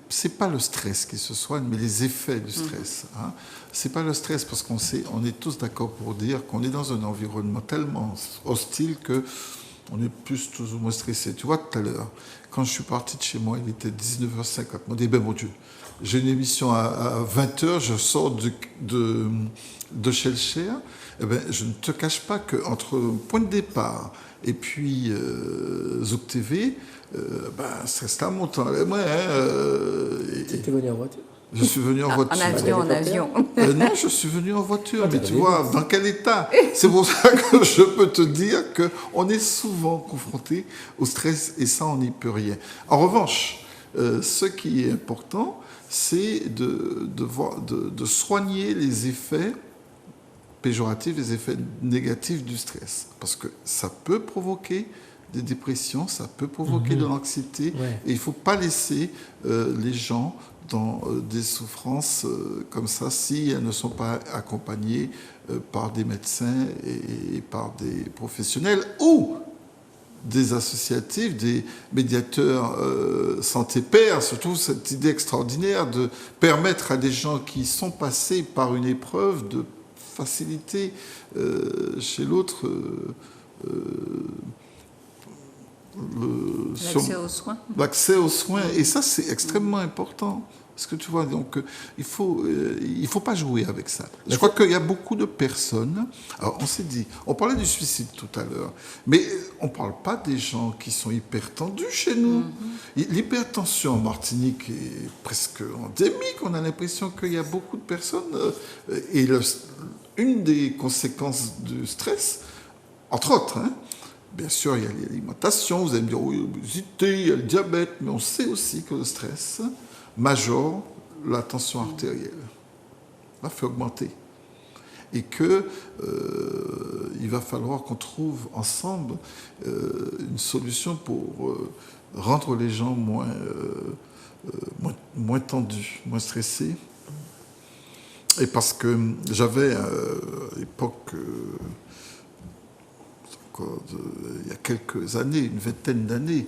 C'est pas le stress qui se soigne, mais les effets du stress. Hein. C'est pas le stress, parce qu'on est tous d'accord pour dire qu'on est dans un environnement tellement hostile que on est plus ou moins stressé. Tu vois, tout à l'heure, quand je suis parti de chez moi, il était 19h50. On dit, ben mon Dieu, j'ai une émission à 20h, je sors de chez le Cher. Eh ben, je ne te cache pas qu'entre point de départ et puis Zouk TV, ça reste un montant. Tu étais venu en voiture? Je suis venu en voiture. En avion. Non, je suis venu en voiture, mais tu vois, dans quel état? C'est pour ça que je peux te dire qu'on est souvent confronté au stress et ça, on n'y peut rien. En revanche, ce qui est important, c'est de soigner les effets péjoratifs, les effets négatifs du stress. Parce que ça peut provoquer des dépressions, ça peut provoquer de l'anxiété, et il ne faut pas laisser les gens dans des souffrances comme ça si elles ne sont pas accompagnées par des médecins et par des professionnels ou des associatifs, des médiateurs santé-pairs, surtout cette idée extraordinaire de permettre à des gens qui sont passés par une épreuve de faciliter chez l'autre l'accès aux soins. Et ça, c'est extrêmement important. Parce que tu vois, donc, il faut pas jouer avec ça. Je crois qu'il y a beaucoup de personnes... Alors, on s'est dit... On parlait du suicide tout à l'heure. Mais on ne parle pas des gens qui sont hyper tendus chez nous. L'hypertension en Martinique est presque endémique. On a l'impression qu'il y a beaucoup de personnes... et une des conséquences du stress, entre autres... Bien sûr, il y a l'alimentation, vous allez me dire, oui, l'obésité, il y a le diabète, mais on sait aussi que le stress majore la tension artérielle, la fait augmenter. Et qu'il va falloir qu'on trouve ensemble une solution pour rendre les gens moins tendus, moins stressés. Et parce que j'avais à l'époque... il y a quelques années, une vingtaine d'années,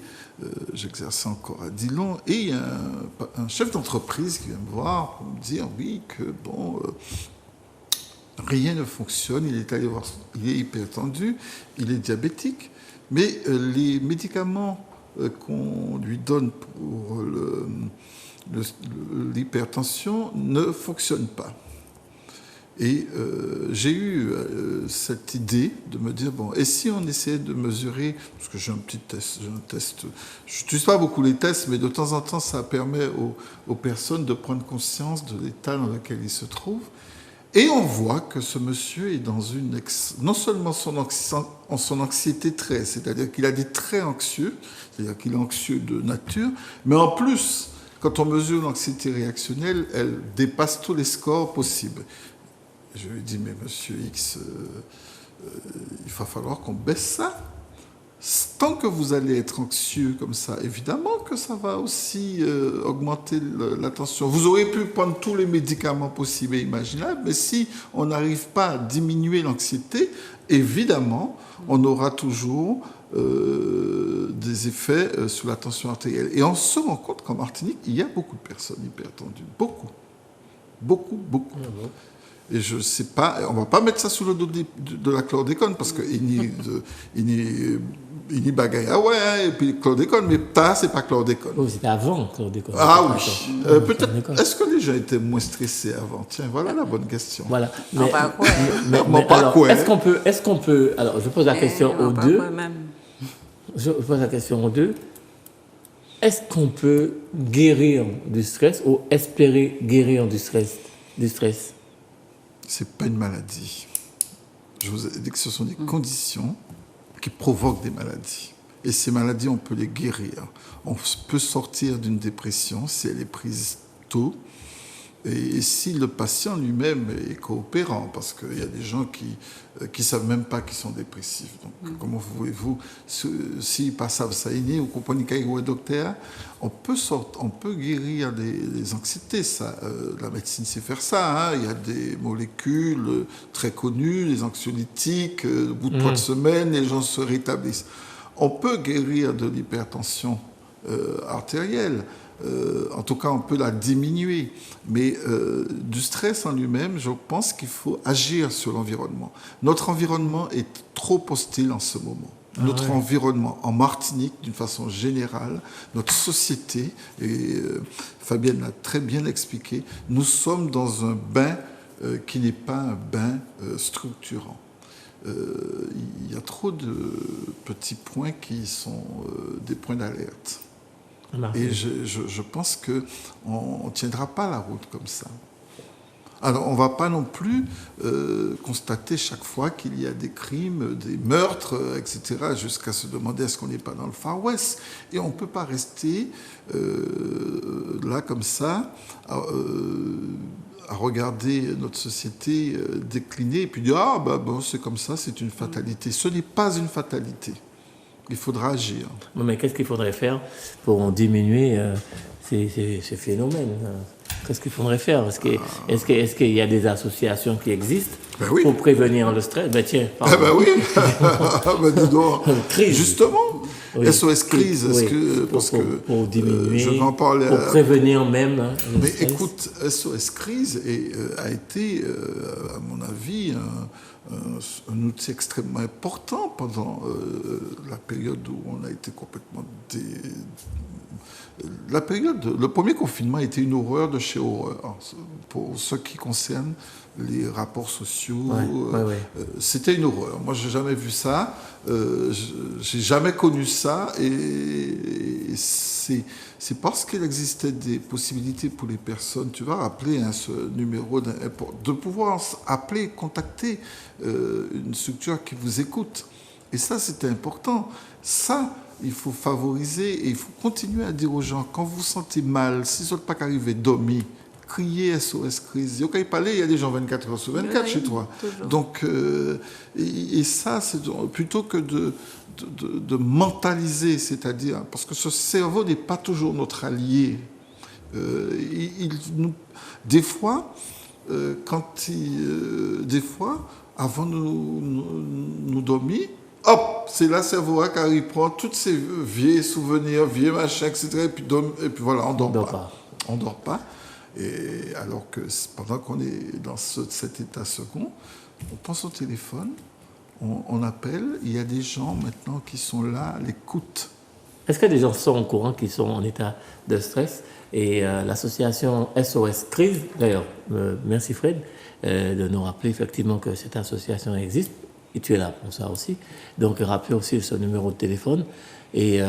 j'exerçais encore à Dillon, et il y a un chef d'entreprise qui vient me voir pour me dire, oui, que rien ne fonctionne, il est hyper tendu, il est diabétique, mais les médicaments qu'on lui donne pour l'hypertension ne fonctionnent pas. Et j'ai eu cette idée de me dire, bon, et si on essayait de mesurer, parce que j'ai un petit test, je n'utilise pas beaucoup les tests, mais de temps en temps, ça permet aux personnes de prendre conscience de l'état dans lequel ils se trouvent. Et on voit que ce monsieur est dans non seulement son anxiété trait, c'est-à-dire qu'il a des traits anxieux, c'est-à-dire qu'il est anxieux de nature, mais en plus, quand on mesure l'anxiété réactionnelle, elle dépasse tous les scores possibles. Je lui ai dit, mais monsieur X, il va falloir qu'on baisse ça. Tant que vous allez être anxieux comme ça, évidemment que ça va aussi augmenter la tension. Vous aurez pu prendre tous les médicaments possibles et imaginables, mais si on n'arrive pas à diminuer l'anxiété, évidemment, on aura toujours des effets sur la tension artérielle. Et on se rend compte qu'en Martinique, il y a beaucoup de personnes hypertendues. Beaucoup. Et je ne sais pas, on ne va pas mettre ça sous le dos de la chlordécone, parce qu'il n'est Il dit bagaille, ah ouais, et puis chlordécone, mais ça, c'est pas chlordécone. Oh, c'était avant chlordécone. Ah oui. Peut-être, est-ce que les gens étaient moins stressés avant? Tiens, voilà la bonne question. Voilà. Mais, est-ce qu'on peut, alors je pose la question aux deux. Je pose la question aux deux. Est-ce qu'on peut guérir du stress ou espérer guérir du stress? C'est pas une maladie. Je vous ai dit que ce sont des conditions qui provoquent des maladies. Et ces maladies, on peut les guérir. On peut sortir d'une dépression si elle est prise tôt. Et si le patient lui-même est coopérant, parce qu'il y a des gens qui savent même pas qu'ils sont dépressifs. Donc, comment voulez-vous, s'ils passent à ça, vous comprenez qu'il y a un docteur, on peut guérir les anxiétés. Ça, la médecine sait faire ça. Hein. Il y a des molécules très connues, les anxiolytiques. Au bout de 3 semaines, les gens se rétablissent. On peut guérir de l'hypertension artérielle. En tout cas, on peut la diminuer. Mais du stress en lui-même, je pense qu'il faut agir sur l'environnement. Notre environnement est trop hostile en ce moment. Notre environnement en Martinique, d'une façon générale, notre société, et Fabienne l'a très bien expliqué, nous sommes dans un bain qui n'est pas un bain structurant. Il y a trop de petits points qui sont des points d'alerte. Et je pense qu'on ne tiendra pas la route comme ça. Alors, on ne va pas non plus constater chaque fois qu'il y a des crimes, des meurtres, etc., jusqu'à se demander est-ce qu'on n'est pas dans le Far West. Et on ne peut pas rester là comme ça, à regarder notre société décliner et puis dire « Ah, bon, c'est comme ça, c'est une fatalité ». Ce n'est pas une fatalité. Il faudra agir. Mais qu'est-ce qu'il faudrait faire pour diminuer ces phénomènes? Qu'est-ce qu'il faudrait faire? Est-ce qu'il y a des associations qui existent pour prévenir le stress? Ben tiens, pardon. Oui. Dis donc. Crise. Justement. Oui. SOS Crise. Pour diminuer, je vais en parler pour prévenir même. Mais stress. Écoute, SOS Crise a été, à mon avis, un outil extrêmement important pendant la période où on a été complètement le premier confinement a été une horreur de chez horreur. Pour ce qui concerne les rapports sociaux, c'était une horreur. Moi, j'ai jamais vu ça, j'ai jamais connu ça, et c'est parce qu'il existait des possibilités pour les personnes, tu vas rappeler ce numéro, de pouvoir appeler, contacter une structure qui vous écoute. Et ça, c'était important. Ça, il faut favoriser et il faut continuer à dire aux gens, quand vous vous sentez mal, si vous n'êtes pas arrivé, dormir, criez SOS Crise. Il y a des gens 24 heures sur 24 chez toi. Toujours. Donc, et ça, c'est plutôt que de mentaliser, c'est-à-dire, parce que ce cerveau n'est pas toujours notre allié. Des fois, avant de nous dormir, hop, c'est là le cerveau qui prend tous ces vieux souvenirs, vieux machins, etc. Et puis voilà, on dort pas. On dort pas. Et alors que pendant qu'on est dans cet état second, on pense au téléphone, on appelle. Il y a des gens maintenant qui sont là, à l'écoute. Est-ce que des gens sont au courant qui sont en état de stress? Et l'association SOS Crise, d'ailleurs, merci Fred de nous rappeler effectivement que cette association existe. Et tu es là pour ça aussi. Donc, rappelez aussi ce numéro de téléphone et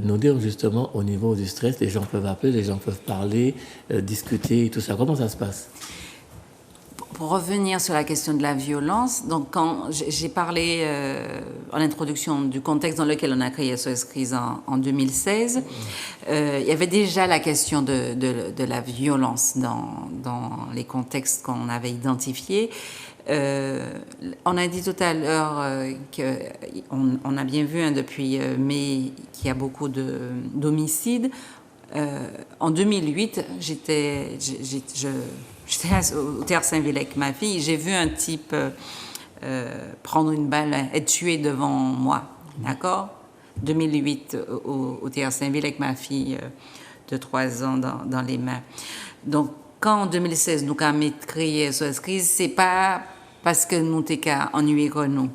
nous dire justement au niveau du stress, les gens peuvent appeler, les gens peuvent parler, discuter, tout ça. Comment ça se passe? Pour revenir sur la question de la violence, donc quand j'ai parlé en introduction du contexte dans lequel on a créé SOS Crise en 2016, il y avait déjà la question de la violence dans les contextes qu'on avait identifiés. On a dit tout à l'heure qu'on a bien vu depuis mai qu'il y a beaucoup d'homicides. En 2008, j'étais au Théâtre Saint-Vile avec ma fille. J'ai vu un type prendre une balle, être tué devant moi. D'accord? 2008 au Théâtre Saint-Vile avec ma fille de 3 ans dans les mains. Donc, quand en 2016, nous avons créé SOS Crise, c'est pas parce que nous t'es qu'à ennuyer que nous.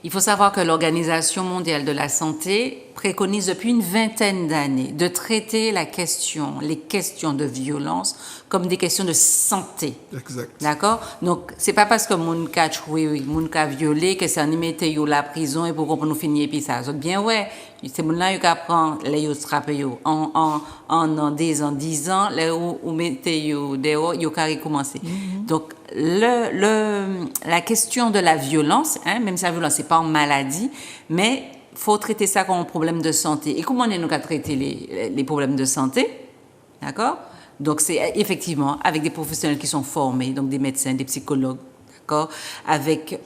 Il faut savoir que l'Organisation mondiale de la santé préconise depuis une vingtaine d'années de traiter les questions de violence comme des questions de santé. Exact. D'accord? Donc, c'est pas parce que moun ka choué, moun ka violé, que c'est en y mette yo la prison et pour qu'on nous finir puis ça. Donc, bien, ouais, c'est moun là, yo ka prend, les yo strappe yo, en 10 ans, les ou mette yo dehors, yo ka recommencer. Donc, la question de la violence, hein, même si la violence, c'est pas une maladie, mais faut traiter ça comme un problème de santé. Et comment on nous qu'à traiter les problèmes de santé? D'accord? Donc, c'est effectivement avec des professionnels qui sont formés, donc des médecins, des psychologues, d'accord? Avec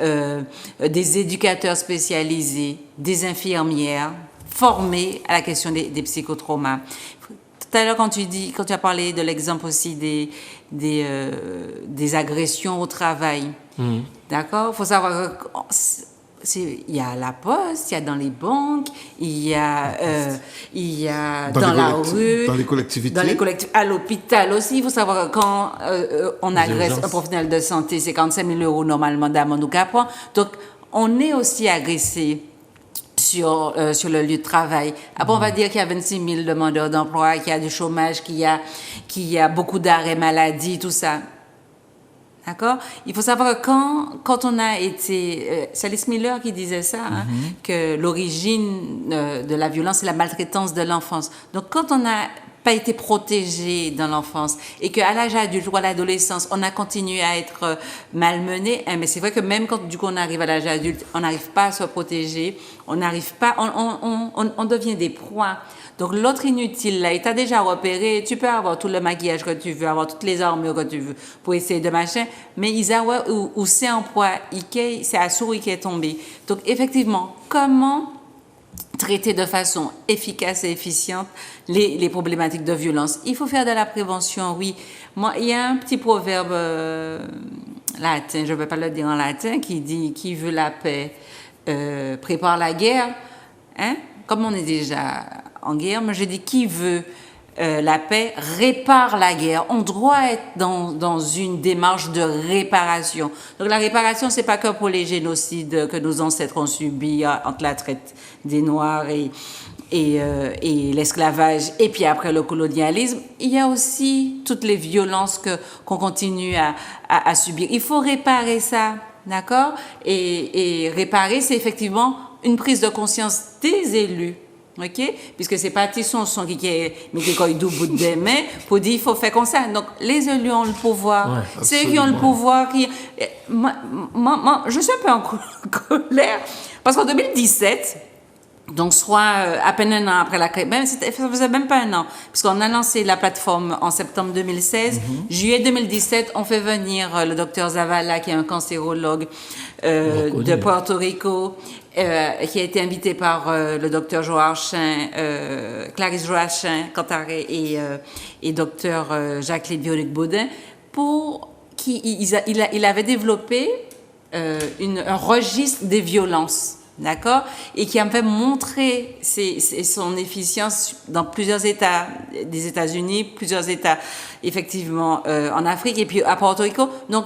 des éducateurs spécialisés, des infirmières formées à la question des psychotraumas. Tout à l'heure, quand tu as parlé de l'exemple aussi des agressions au travail, d'accord? Il faut savoir que il y a à la poste, il y a dans les banques, il y a dans la rue, dans les collectivités, à l'hôpital aussi. Il faut savoir que quand on agresse un professionnel de santé, c'est 45 000 € normalement d'amende ou capron. Donc, on est aussi agressé sur le lieu de travail. Après, on va dire qu'il y a 26 000 demandeurs d'emploi, qu'il y a du chômage, qu'il y a beaucoup d'arrêts maladie, tout ça. D'accord? Il faut savoir que quand on a été... c'est Alice Miller qui disait ça, hein, que l'origine de la violence, c'est la maltraitance de l'enfance. Donc, quand on n'a pas été protégé dans l'enfance et qu'à l'âge adulte ou à l'adolescence, on a continué à être malmené, hein, mais c'est vrai que même quand du coup on arrive à l'âge adulte, on n'arrive pas à se protéger, on n'arrive pas... On devient des proies. Donc, l'autre inutile, là, il t'a déjà repéré, tu peux avoir tout le maquillage que tu veux, avoir toutes les armures que tu veux pour essayer de machin, mais il a ou c'est un poids, c'est à souris qui est tombé. Donc, effectivement, comment traiter de façon efficace et efficiente les problématiques de violence? Il faut faire de la prévention, oui. Moi, il y a un petit proverbe latin, je ne vais pas le dire en latin, qui dit « Qui veut la paix prépare la guerre ». Hein? Comme on est déjà en guerre, moi je dis qui veut la paix répare la guerre. On doit être dans une démarche de réparation. Donc la réparation, c'est pas que pour les génocides que nos ancêtres ont subis entre la traite des Noirs et l'esclavage et puis après le colonialisme. Il y a aussi toutes les violences qu'on continue à subir. Il faut réparer ça, d'accord? Et réparer, c'est effectivement une prise de conscience des élus. OK? Puisque c'est pas Tisson qui est debout bout des mains pour dire il faut faire comme ça. Donc les élus ont le pouvoir. Ouais, c'est eux qui ont le pouvoir. Moi, je suis un peu en colère parce qu'en 2017, donc soit à peine un an après la crise, ça faisait même pas un an, puisqu'on a lancé la plateforme en septembre 2016. Juillet 2017, on fait venir le docteur Zavala, qui est un cancérologue de Porto Rico, qui a été invité par le docteur Joachim, Clarisse Joachim Cantaré et docteur Jacqueline Véronique Baudin, il avait développé un registre des violences. D'accord? Et qui a fait montrer son efficience dans plusieurs États des États-Unis, plusieurs États, effectivement, en Afrique et puis à Porto Rico. Donc,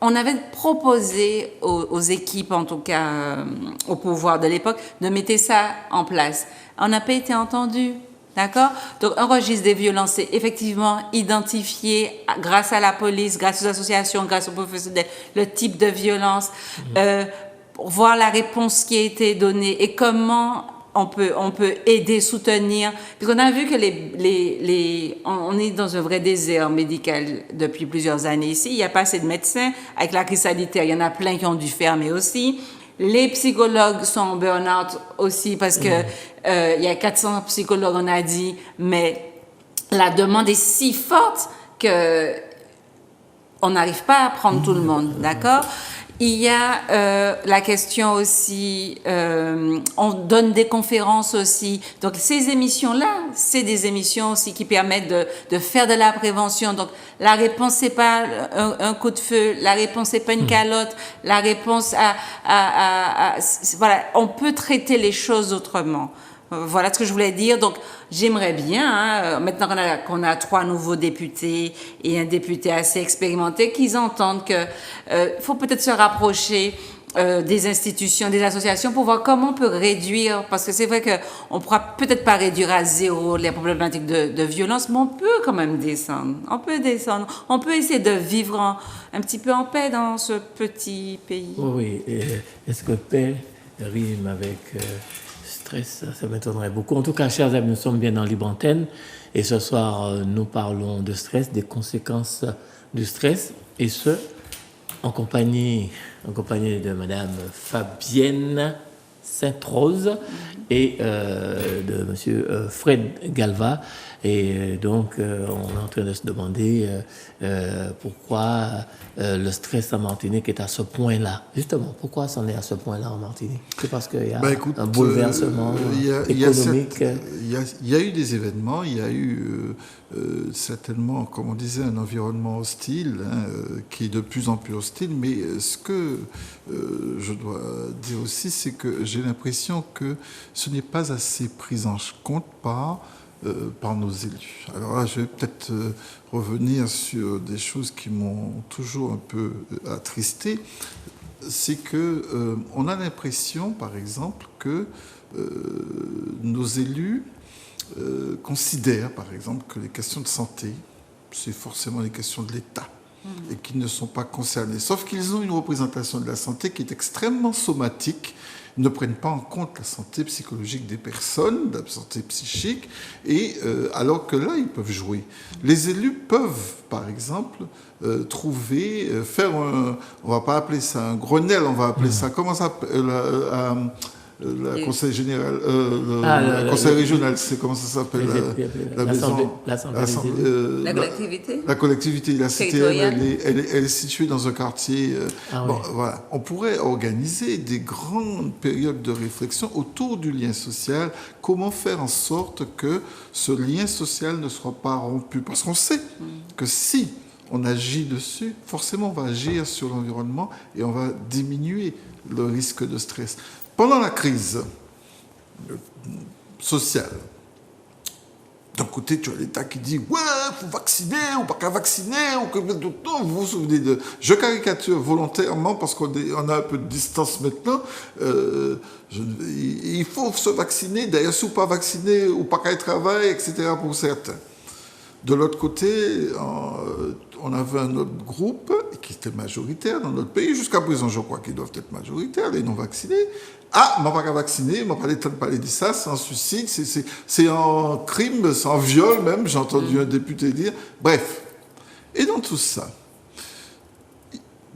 on avait proposé aux équipes, en tout cas au pouvoir de l'époque, de mettre ça en place. On n'a pas été entendu. D'accord? Donc, un registre des violences, c'est effectivement identifier, grâce à la police, grâce aux associations, grâce aux professionnels, le type de violence, pour voir la réponse qui a été donnée et comment on peut aider, soutenir. Parce qu'on a vu que on est dans un vrai désert médical depuis plusieurs années ici. Il n'y a pas assez de médecins. Avec la crise sanitaire, il y en a plein qui ont dû fermer aussi. Les psychologues sont en burn-out aussi parce que il y a 400 psychologues, on a dit, mais la demande est si forte que on n'arrive pas à prendre tout le monde, d'accord? Il y a la question aussi, on donne des conférences aussi. Donc ces émissions-là, c'est des émissions aussi qui permettent de faire de la prévention. Donc la réponse c'est pas un coup de feu, la réponse c'est pas une calotte, la réponse voilà, on peut traiter les choses autrement. Voilà ce que je voulais dire. Donc, j'aimerais bien, maintenant qu'on a 3 nouveaux députés et un député assez expérimenté, qu'ils entendent que faut peut-être se rapprocher des institutions, des associations pour voir comment on peut réduire, parce que c'est vrai qu'on ne pourra peut-être pas réduire à zéro les problématiques de violence, mais on peut quand même descendre. On peut descendre. On peut essayer de vivre un petit peu en paix dans ce petit pays. Oui, oui. Est-ce que paix rime avec stress? Ça m'étonnerait beaucoup. En tout cas, chers amis, nous sommes bien dans Libre Antenne et ce soir, nous parlons de stress, des conséquences du stress, et ce, en compagnie de Madame Fabienne Sainte-Rose et de Monsieur Fred Galva. Et donc, on est en train de se demander pourquoi le stress en Martinique est à ce point-là. Justement, pourquoi c'en est à ce point-là en Martinique? C'est parce qu'il y a un bouleversement économique. Il y a eu des événements, il y a eu certainement, comme on disait, un environnement hostile, qui est de plus en plus hostile. Mais ce que je dois dire aussi, c'est que j'ai l'impression que ce n'est pas assez pris en compte par nos élus. Alors là, je vais peut-être revenir sur des choses qui m'ont toujours un peu attristé. C'est que on a l'impression, par exemple, que nos élus considèrent, par exemple, que les questions de santé, c'est forcément les questions de l'État et qu'ils ne sont pas concernés. Sauf qu'ils ont une représentation de la santé qui est extrêmement somatique. Ils ne prennent pas en compte la santé psychologique des personnes, la santé psychique, et alors que là, ils peuvent jouer. Les élus peuvent, par exemple, faire on va pas appeler ça un Grenelle, on va appeler ça, comment ça s'appelle, le conseil général, le conseil régional, c'est comment ça s'appelle, la maison, la collectivité. La collectivité, la cité, elle est située dans un quartier. Voilà. On pourrait organiser des grandes périodes de réflexion autour du lien social. Comment faire en sorte que ce lien social ne soit pas rompu? Parce qu'on sait que si on agit dessus, forcément on va agir sur l'environnement et on va diminuer le risque de stress. Pendant la crise sociale, d'un côté, tu as l'État qui dit « Ouais, il faut vacciner, ou pas qu'à vacciner, ou que... » Vous vous souvenez de... Je caricature volontairement parce qu'on a un peu de distance maintenant. Il faut se vacciner, d'ailleurs, si ou pas vacciner, ou pas qu'à travail, etc. pour certains. De l'autre côté, on avait un autre groupe qui était majoritaire dans notre pays. Jusqu'à présent, je crois qu'ils doivent être majoritaires, les non-vaccinés. Ah, je ne vais pas vacciner, je ne vais pas l'état de parler de ça, c'est un suicide, c'est un crime, c'est un viol même, j'ai entendu un député dire. Bref. Et dans tout ça,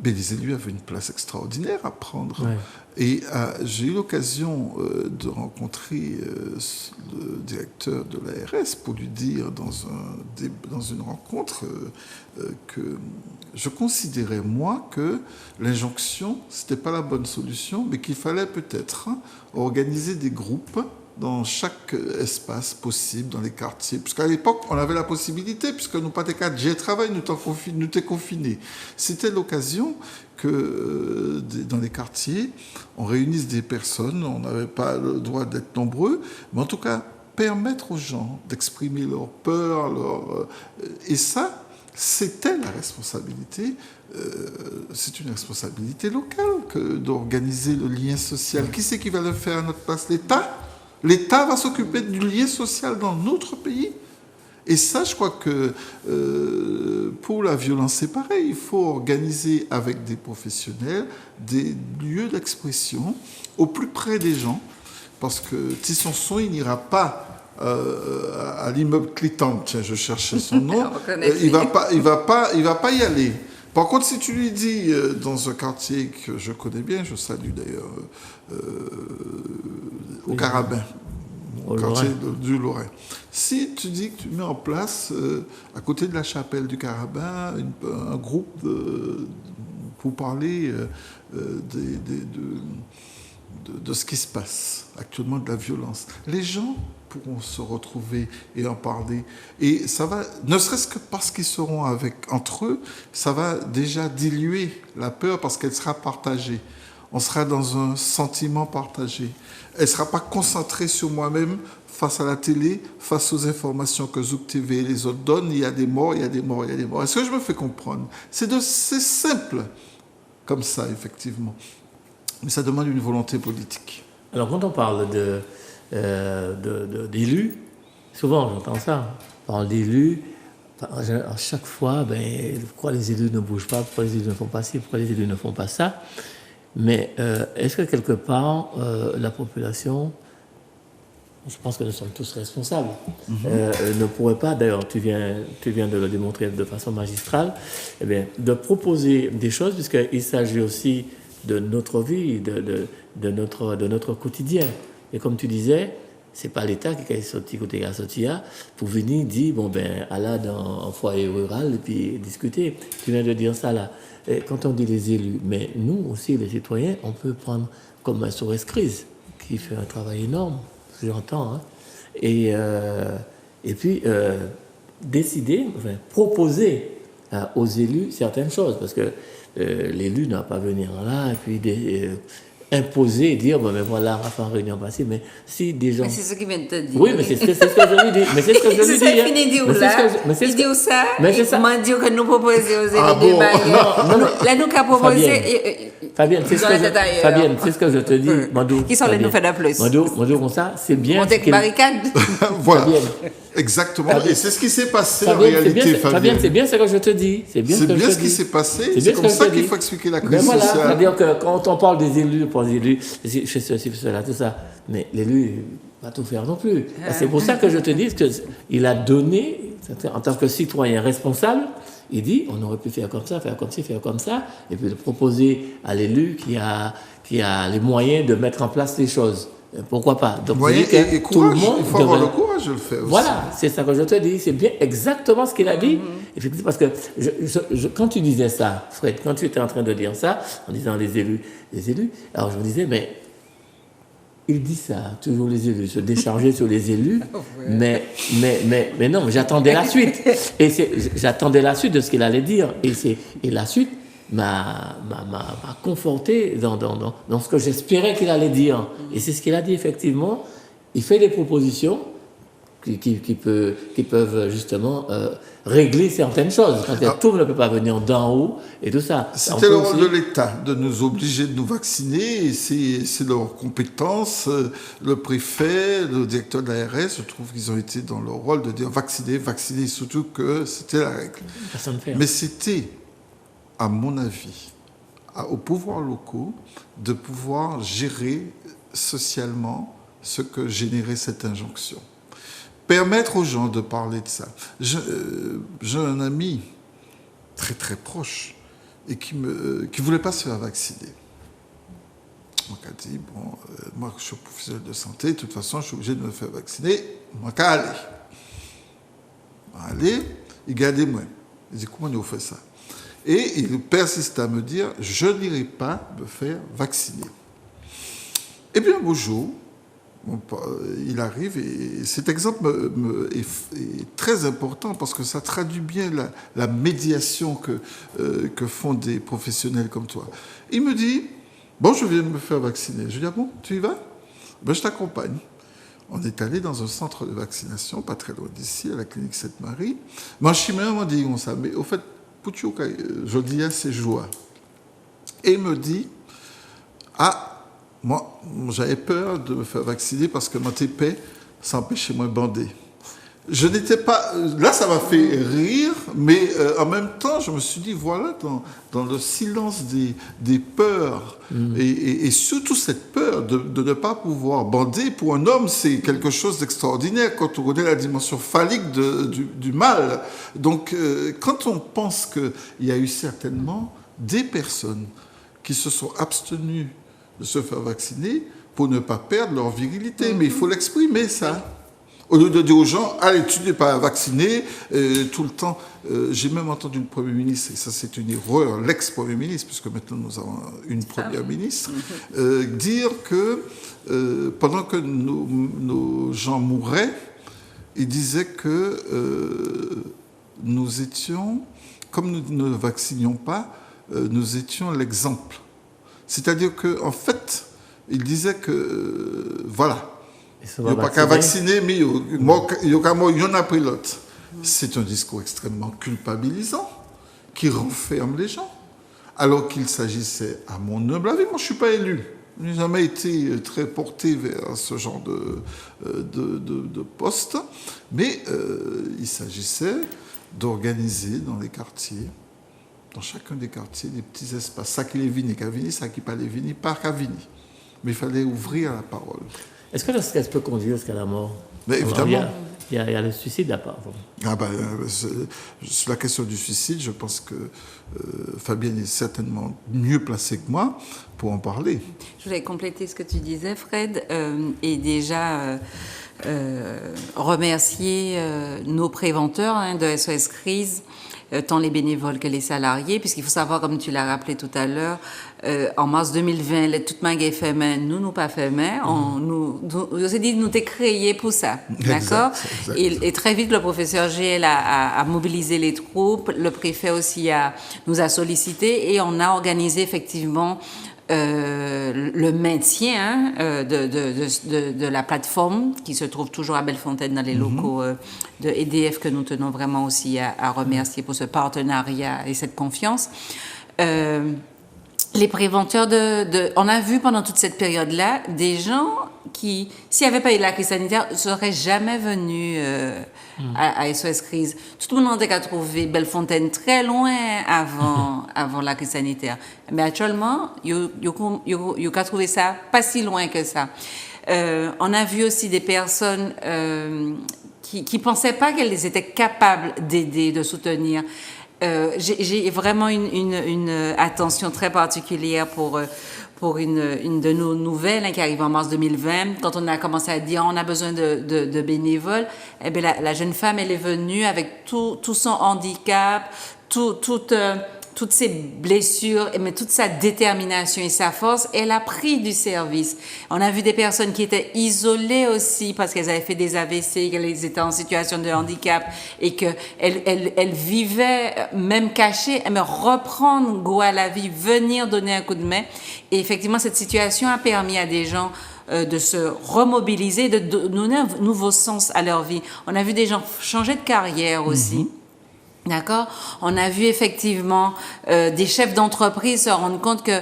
les élus avaient une place extraordinaire à prendre. Ouais. Et j'ai eu l'occasion de rencontrer le directeur de l'ARS pour lui dire dans une rencontre que je considérais, moi, que l'injonction, ce n'était pas la bonne solution, mais qu'il fallait peut-être organiser des groupes dans chaque espace possible, dans les quartiers. Puisqu'à l'époque, on avait la possibilité, puisque nous, pas des cadres, j'ai travaillé, nous t'es confinés. C'était l'occasion que dans les quartiers, on réunisse des personnes, on n'avait pas le droit d'être nombreux, mais en tout cas, permettre aux gens d'exprimer leur peur, et ça, c'était la responsabilité, c'est une responsabilité locale d'organiser le lien social. Qui c'est qui va le faire à notre place? L'État? L'État va s'occuper du lien social dans notre pays. Et ça, je crois que pour la violence, c'est pareil. Il faut organiser avec des professionnels des lieux d'expression au plus près des gens. Parce que Tissonson, il n'ira pas à l'immeuble Clitante. Tiens, je cherchais son nom. Il va pas y aller. Par contre, si tu lui dis dans un quartier que je connais bien, je salue d'ailleurs, au Carabin, au quartier du Lorrain. Si tu dis que tu mets en place, à côté de la chapelle du Carabin, un groupe pour parler de ce qui se passe actuellement, de la violence, les gens pourront se retrouver et en parler. Et ça va, ne serait-ce que parce qu'ils seront entre eux, ça va déjà diluer la peur parce qu'elle sera partagée. On sera dans un sentiment partagé. Elle ne sera pas concentrée sur moi-même face à la télé, face aux informations que Zouk TV et les autres donnent. Il y a des morts, il y a des morts, il y a des morts. Est-ce que je me fais comprendre? C'est simple comme ça, effectivement. Mais ça demande une volonté politique. Alors, quand on parle d'élus, souvent j'entends ça, on parle d'élus, à chaque fois, pourquoi les élus ne bougent pas, pourquoi les élus ne font pas ci, pourquoi les élus ne font pas ça. Mais est-ce que quelque part, la population, je pense que nous sommes tous responsables, ne pourrait pas, d'ailleurs tu viens de le démontrer de façon magistrale, eh bien, de proposer des choses, puisqu'il s'agit aussi de notre vie, de notre quotidien. Et comme tu disais, c'est pas l'État qui a sorti côté pour venir dire aller dans un foyer rural et puis discuter. Tu viens de dire ça là. Et quand on dit les élus, mais nous aussi les citoyens, on peut prendre comme un SOS crise qui fait un travail énorme, j'entends. Hein. Et puis décider, proposer aux élus certaines choses, parce que l'élu n'a pas venir là et puis imposer et dire voilà, on va faire une réunion passée, mais si des gens. Mais c'est ce qu'il vient de te dire. Oui, mais c'est ce que je lui dis. Mais c'est ce que je lui dis. C'est ça, fini de dire là. Il dit ça. Mais c'est ça. Il m'a dit que nous proposons aux élus Ah des bon? barrières. Là, nous avons proposé. Fabienne, c'est ce que je te dis, Madou. Qui sont les nous faire de plus? Madou, comme ça, c'est bien. Monter barricade. Voilà. Fabienne. Exactement. Fabienne. Et c'est ce qui s'est passé Fabienne, en réalité, Fabienne, c'est bien ce que je te dis. C'est bien ce qui s'est passé. C'est comme ça qu'il faut expliquer la crise sociale. C'est-à-dire que quand on parle des élus, je fais ceci, je fais cela, tout ça. Mais l'élu ne va tout faire non plus. C'est pour ça que je te dis qu'il a donné, en tant que citoyen responsable, il dit on aurait pu faire comme ça, faire comme ci, faire comme ça, et puis le proposer à l'élu qui a les moyens de mettre en place les choses. Pourquoi pas? Donc, et courage, tout le monde il faut avoir le courage de le faire aussi. Voilà, c'est ça que je te dis. C'est bien exactement ce qu'il a dit. Effectivement, parce que quand tu disais ça, Fred, quand tu étais en train de dire ça, en disant les élus, alors je me disais, mais il dit ça, toujours les élus, se décharger sur les élus, mais non, j'attendais la suite. Et j'attendais la suite de ce qu'il allait dire. Et la suite m'a conforté dans ce que j'espérais qu'il allait dire. Et c'est ce qu'il a dit, effectivement. Il fait des propositions qui peuvent justement régler certaines choses. Parce que tout ne peut pas venir d'en haut et tout ça. C'était le rôle de l'État de nous obliger de nous vacciner. Et c'est leur compétence. Le préfet, le directeur de l'ARS, je trouve qu'ils ont été dans leur rôle de dire vacciner, surtout que c'était la règle. Mais c'était, à mon avis, aux pouvoirs locaux de pouvoir gérer socialement ce que générait cette injonction. Permettre aux gens de parler de ça. J'ai un ami très très proche et qui voulait pas se faire vacciner. Donc il a dit, moi je suis professionnel de santé, de toute façon je suis obligé de me faire vacciner, moi qu'à aller, il gardait moi. Il dit, comment on fait ça? Et il persiste à me dire, je n'irai pas me faire vacciner. Et bien un beau jour, il arrive, et cet exemple est très important parce que ça traduit bien la médiation que font des professionnels comme toi. Il me dit, je viens de me faire vacciner. Je lui dis, bon, tu y vas? Je t'accompagne. On est allé dans un centre de vaccination, pas très loin d'ici, à la clinique Sainte-Marie. Mon chimère m'a dit, mais au fait, je dis à ces joies. Et il me dit, moi, j'avais peur de me faire vacciner parce que mon TP, ça empêchait moi de bander. Je n'étais pas... Là, ça m'a fait rire, mais en même temps, je me suis dit, voilà, dans le silence des peurs, et surtout cette peur de ne pas pouvoir bander, pour un homme, c'est quelque chose d'extraordinaire quand on connaît la dimension phallique du mal. Donc, quand on pense qu'il y a eu certainement des personnes qui se sont abstenues de se faire vacciner pour ne pas perdre leur virilité. Mais il faut l'exprimer, ça. Au lieu de dire aux gens, allez, tu n'es pas vacciné, tout le temps. J'ai même entendu le Premier ministre, et ça c'est une erreur, l'ex-Premier ministre, puisque maintenant nous avons une Première ministre, dire que pendant que nos gens mouraient, il disait que nous étions, comme nous ne vaccinions pas, nous étions l'exemple. C'est-à-dire qu'en fait, il disait que, voilà, il n'y a pas qu'à vacciner, mais il y en a pris l'autre. C'est un discours extrêmement culpabilisant qui renferme les gens. alors qu'il s'agissait, à mon humble avis, moi je ne suis pas élu. Je n'ai jamais été très porté vers ce genre de poste, mais il s'agissait d'organiser dans les quartiers, dans chacun des quartiers, des petits espaces. Ça qui est vini, Cavini, ça qui pas les vini, pas Cavini. Mais il fallait ouvrir la parole. Est-ce que le stress peut conduire jusqu'à la mort? Mais évidemment. Il y a le suicide à part. Sur la question du suicide, je pense que Fabienne est certainement mieux placée que moi pour en parler. Je voulais compléter ce que tu disais, Fred, et déjà remercier nos préventeurs de SOS Crise, tant les bénévoles que les salariés, puisqu'il faut savoir, comme tu l'as rappelé tout à l'heure, en mars 2020, les toutes mains fait main, nous pas fait main, on s'est dit, nous t'es créé pour ça, d'accord? Et très vite, le professeur GL a mobilisé les troupes, le préfet aussi nous a sollicité et on a organisé effectivement le maintien de la plateforme qui se trouve toujours à Bellefontaine dans les locaux de EDF que nous tenons vraiment aussi à remercier pour ce partenariat et cette confiance. Les préventeurs on a vu pendant toute cette période-là des gens qui, s'il n'y avait pas eu la crise sanitaire, ne seraient jamais venus à SOS Crise. Tout le monde a trouvé Bellefontaine très loin avant la crise sanitaire. Mais actuellement, il a trouvé ça pas si loin que ça. On a vu aussi des personnes qui pensaient pas qu'elles étaient capables d'aider, de soutenir. J'ai vraiment une attention très particulière pour une de nos nouvelles qui arrive en mars 2020. Quand on a commencé à dire on a besoin de bénévoles, eh bien la jeune femme, elle est venue avec tout son handicap, toutes ses blessures, mais toute sa détermination et sa force, elle a pris du service. On a vu des personnes qui étaient isolées aussi parce qu'elles avaient fait des AVC, qu'elles étaient en situation de handicap et qu'elles vivaient, même cachées, mais reprendre goût à la vie, venir donner un coup de main. Et effectivement, cette situation a permis à des gens de se remobiliser, de donner un nouveau sens à leur vie. On a vu des gens changer de carrière aussi. D'accord? On a vu effectivement des chefs d'entreprise se rendre compte que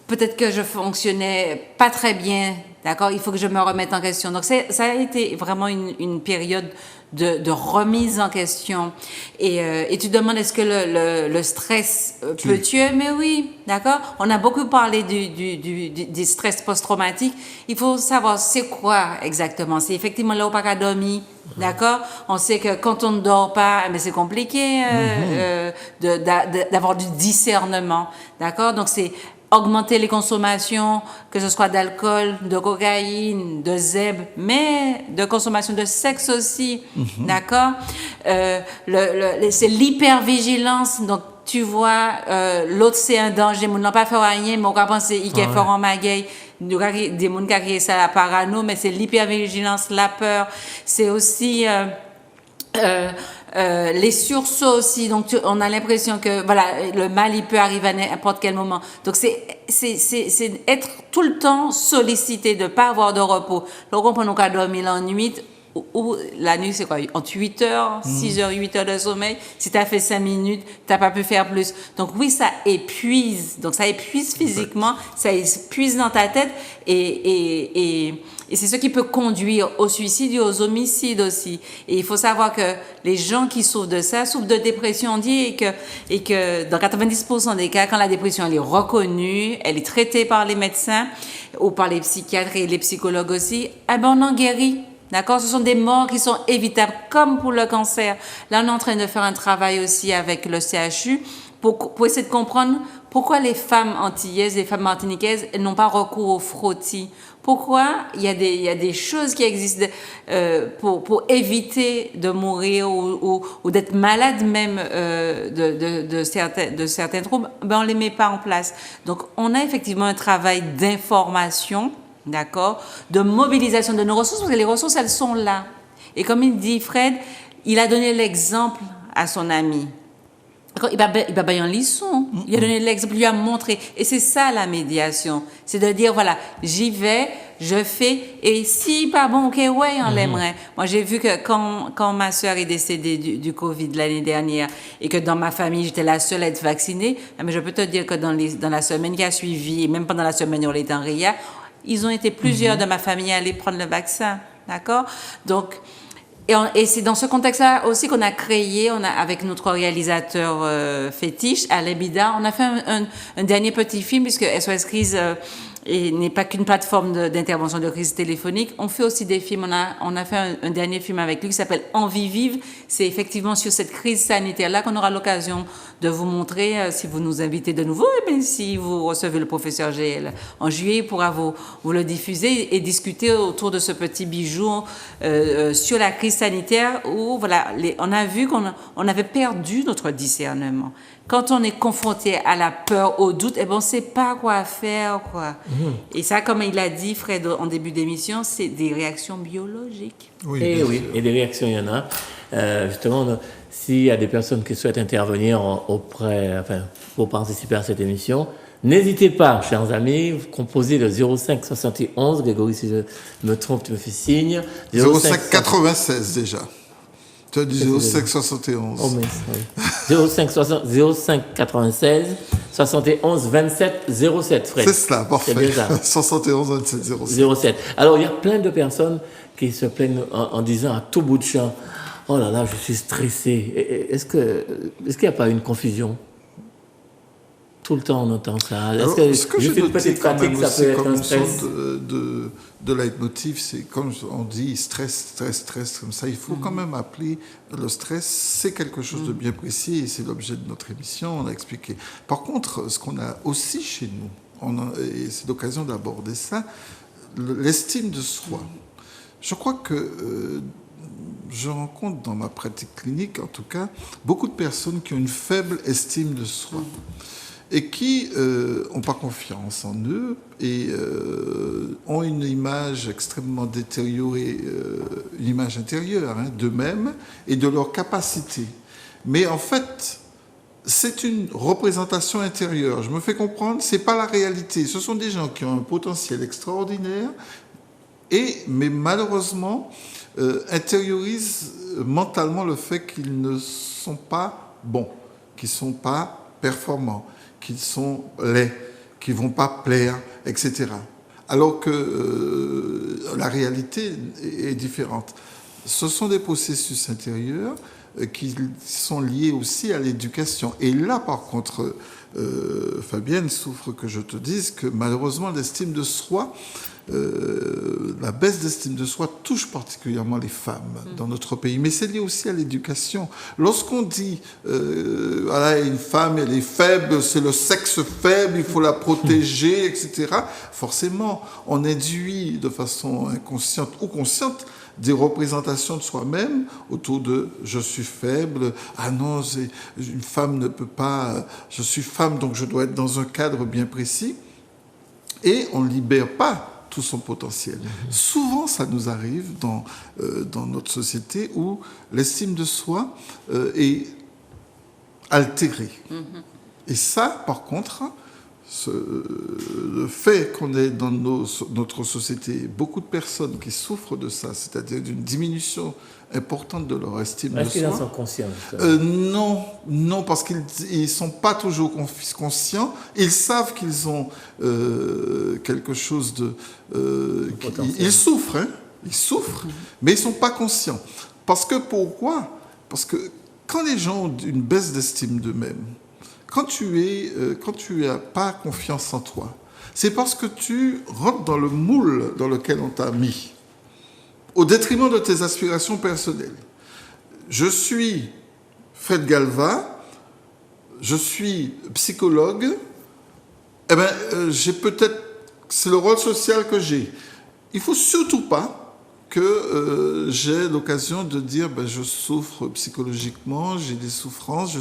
peut-être que je fonctionnais pas très bien. D'accord? Il faut que je me remette en question. Donc, ça a été vraiment une période de remise en question. Et tu demandes est-ce que le stress peut tuer? Mais oui, d'accord? On a beaucoup parlé du stress post-traumatique. Il faut savoir c'est quoi exactement. C'est effectivement là où pas dormir. D'accord? On sait que quand on ne dort pas, mais c'est compliqué d'avoir du discernement. D'accord? Donc, c'est augmenter les consommations, que ce soit d'alcool, de cocaïne, de zèbre, mais de consommation de sexe aussi. D'accord? C'est l'hypervigilance. Donc, tu vois, l'autre, c'est un danger. On n'a pas fait rien, mais on va penser qu'il fait en magaille. Des gens qui ont créé ça, la parano, mais c'est l'hypervigilance, la peur. C'est aussi les sursauts aussi. Donc, on a l'impression que, voilà, le mal, il peut arriver à n'importe quel moment. Donc, c'est être tout le temps sollicité, de ne pas avoir de repos. Donc, on peut nous dormir la nuit. Ou la nuit, c'est quoi? Entre 8 heures, 6 heures, 8 heures de sommeil. Si tu as fait 5 minutes, tu n'as pas pu faire plus. Donc oui, ça épuise. Donc ça épuise physiquement, ça épuise dans ta tête. Et c'est ce qui peut conduire au suicide et aux homicides aussi. Et il faut savoir que les gens qui souffrent de ça, souffrent de dépression, on dit, et que dans 90% des cas, quand la dépression elle est reconnue, elle est traitée par les médecins ou par les psychiatres et les psychologues aussi, eh ben on en guérit. D'accord? Ce sont des morts qui sont évitables, comme pour le cancer. Là, on est en train de faire un travail aussi avec le CHU pour essayer de comprendre pourquoi les femmes antillaises, les femmes martiniquaises, n'ont pas recours au frottis. Pourquoi il y a des choses qui existent pour éviter de mourir ou d'être malade même de certains troubles, ben on les met pas en place. Donc, on a effectivement un travail d'information. D'accord? De mobilisation de nos ressources, parce que les ressources, elles sont là. Et comme il dit Fred, il a donné l'exemple à son ami. Il va bien en leçon. Il a donné l'exemple, il lui a montré. Et c'est ça la médiation. C'est de dire, voilà, j'y vais, je fais, et si pas bon, ok, ouais, on l'aimerait. Moi, j'ai vu que quand ma sœur est décédée du Covid l'année dernière, et que dans ma famille, j'étais la seule à être vaccinée, mais je peux te dire que dans la semaine qui a suivi, et même pendant la semaine où on était en RIA, ils ont été plusieurs de ma famille à aller prendre le vaccin, d'accord? Donc, et c'est dans ce contexte-là aussi qu'on a créé, avec notre réalisateur fétiche, Alain Bida, on a fait un dernier petit film, puisque SOS Crise n'est pas qu'une plateforme d'intervention de crise téléphonique. On fait aussi des films. On a fait un dernier film avec lui qui s'appelle Envie vive. C'est effectivement sur cette crise sanitaire-là qu'on aura l'occasion de vous montrer si vous nous invitez de nouveau. Et bien, si vous recevez le professeur GL en juillet, il pourra vous le diffuser et discuter autour de ce petit bijou sur la crise sanitaire où, voilà, on a vu qu'on avait perdu notre discernement. Quand on est confronté à la peur, au doute, on ne sait pas quoi faire, quoi. Et ça, comme il a dit, Fred, en début d'émission, c'est des réactions biologiques. Oui, Et des réactions, il y en a. Justement, s'il y a des personnes qui souhaitent intervenir pour participer à cette émission, n'hésitez pas, chers amis, vous composez le 05 71, Grégory, si je me trompe, tu me fais signe. 05 96 déjà. Tu as dit 05 71. Oh, mais 05 96 71 27 07, Fred. C'est cela, parfait. C'est bien ça. 71 27 07. 07. Alors, il y a plein de personnes qui se plaignent en disant à tout bout de champ, oh là là, je suis stressé. Est-ce qu'il n'y a pas une confusion? Tout le temps, on entend ça. Alors, ce que j'ai une noté petite quand fatigue, même ça aussi peut être comme un une stress? sorte de leitmotiv, c'est comme on dit, stress, comme ça. Il faut quand même appeler le stress, c'est quelque chose de bien précis et c'est l'objet de notre émission, on a expliqué. Par contre, ce qu'on a aussi chez nous, et c'est l'occasion d'aborder ça, l'estime de soi. Je crois que je rencontre dans ma pratique clinique, en tout cas, beaucoup de personnes qui ont une faible estime de soi. Et qui n'ont pas confiance en eux et ont une image extrêmement détériorée, une image intérieure d'eux-mêmes et de leurs capacités. Mais en fait, c'est une représentation intérieure. Je me fais comprendre, ce n'est pas la réalité. Ce sont des gens qui ont un potentiel extraordinaire, mais malheureusement intériorisent mentalement le fait qu'ils ne sont pas bons, qu'ils ne sont pas performants, qu'ils sont laids, qu'ils ne vont pas plaire, etc. Alors que la réalité est différente. Ce sont des processus intérieurs qui sont liés aussi à l'éducation. Et là, par contre, Fabienne, souffre que je te dise que malheureusement, l'estime de soi, la baisse d'estime de soi touche particulièrement les femmes dans notre pays. Mais c'est lié aussi à l'éducation. Lorsqu'on dit voilà, une femme, elle est faible, c'est le sexe faible, il faut la protéger, etc., forcément, on induit de façon inconsciente ou consciente des représentations de soi-même autour de « je suis faible »,« ah non, une femme ne peut pas, je suis femme donc je dois être dans un cadre bien précis ». Et on ne libère pas tout son potentiel. Souvent, ça nous arrive dans notre société où l'estime de soi est altérée. Et ça, par contre, le fait qu'on ait dans notre société beaucoup de personnes qui souffrent de ça, c'est-à-dire d'une diminution importante de leur estime de soi. Est-ce qu'ils en sont conscients? Non, parce qu'ils ne sont pas toujours conscients. Ils savent qu'ils ont quelque chose de... ils souffrent, mais ils ne sont pas conscients. Pourquoi ? Parce que quand les gens ont une baisse d'estime d'eux-mêmes, quand tu n'as pas confiance en toi, c'est parce que tu rentres dans le moule dans lequel on t'a mis, au détriment de tes aspirations personnelles. Je suis Fred Galva, je suis psychologue, j'ai peut-être, c'est le rôle social que j'ai. Il ne faut surtout pas que j'ai l'occasion de dire je souffre psychologiquement, j'ai des souffrances,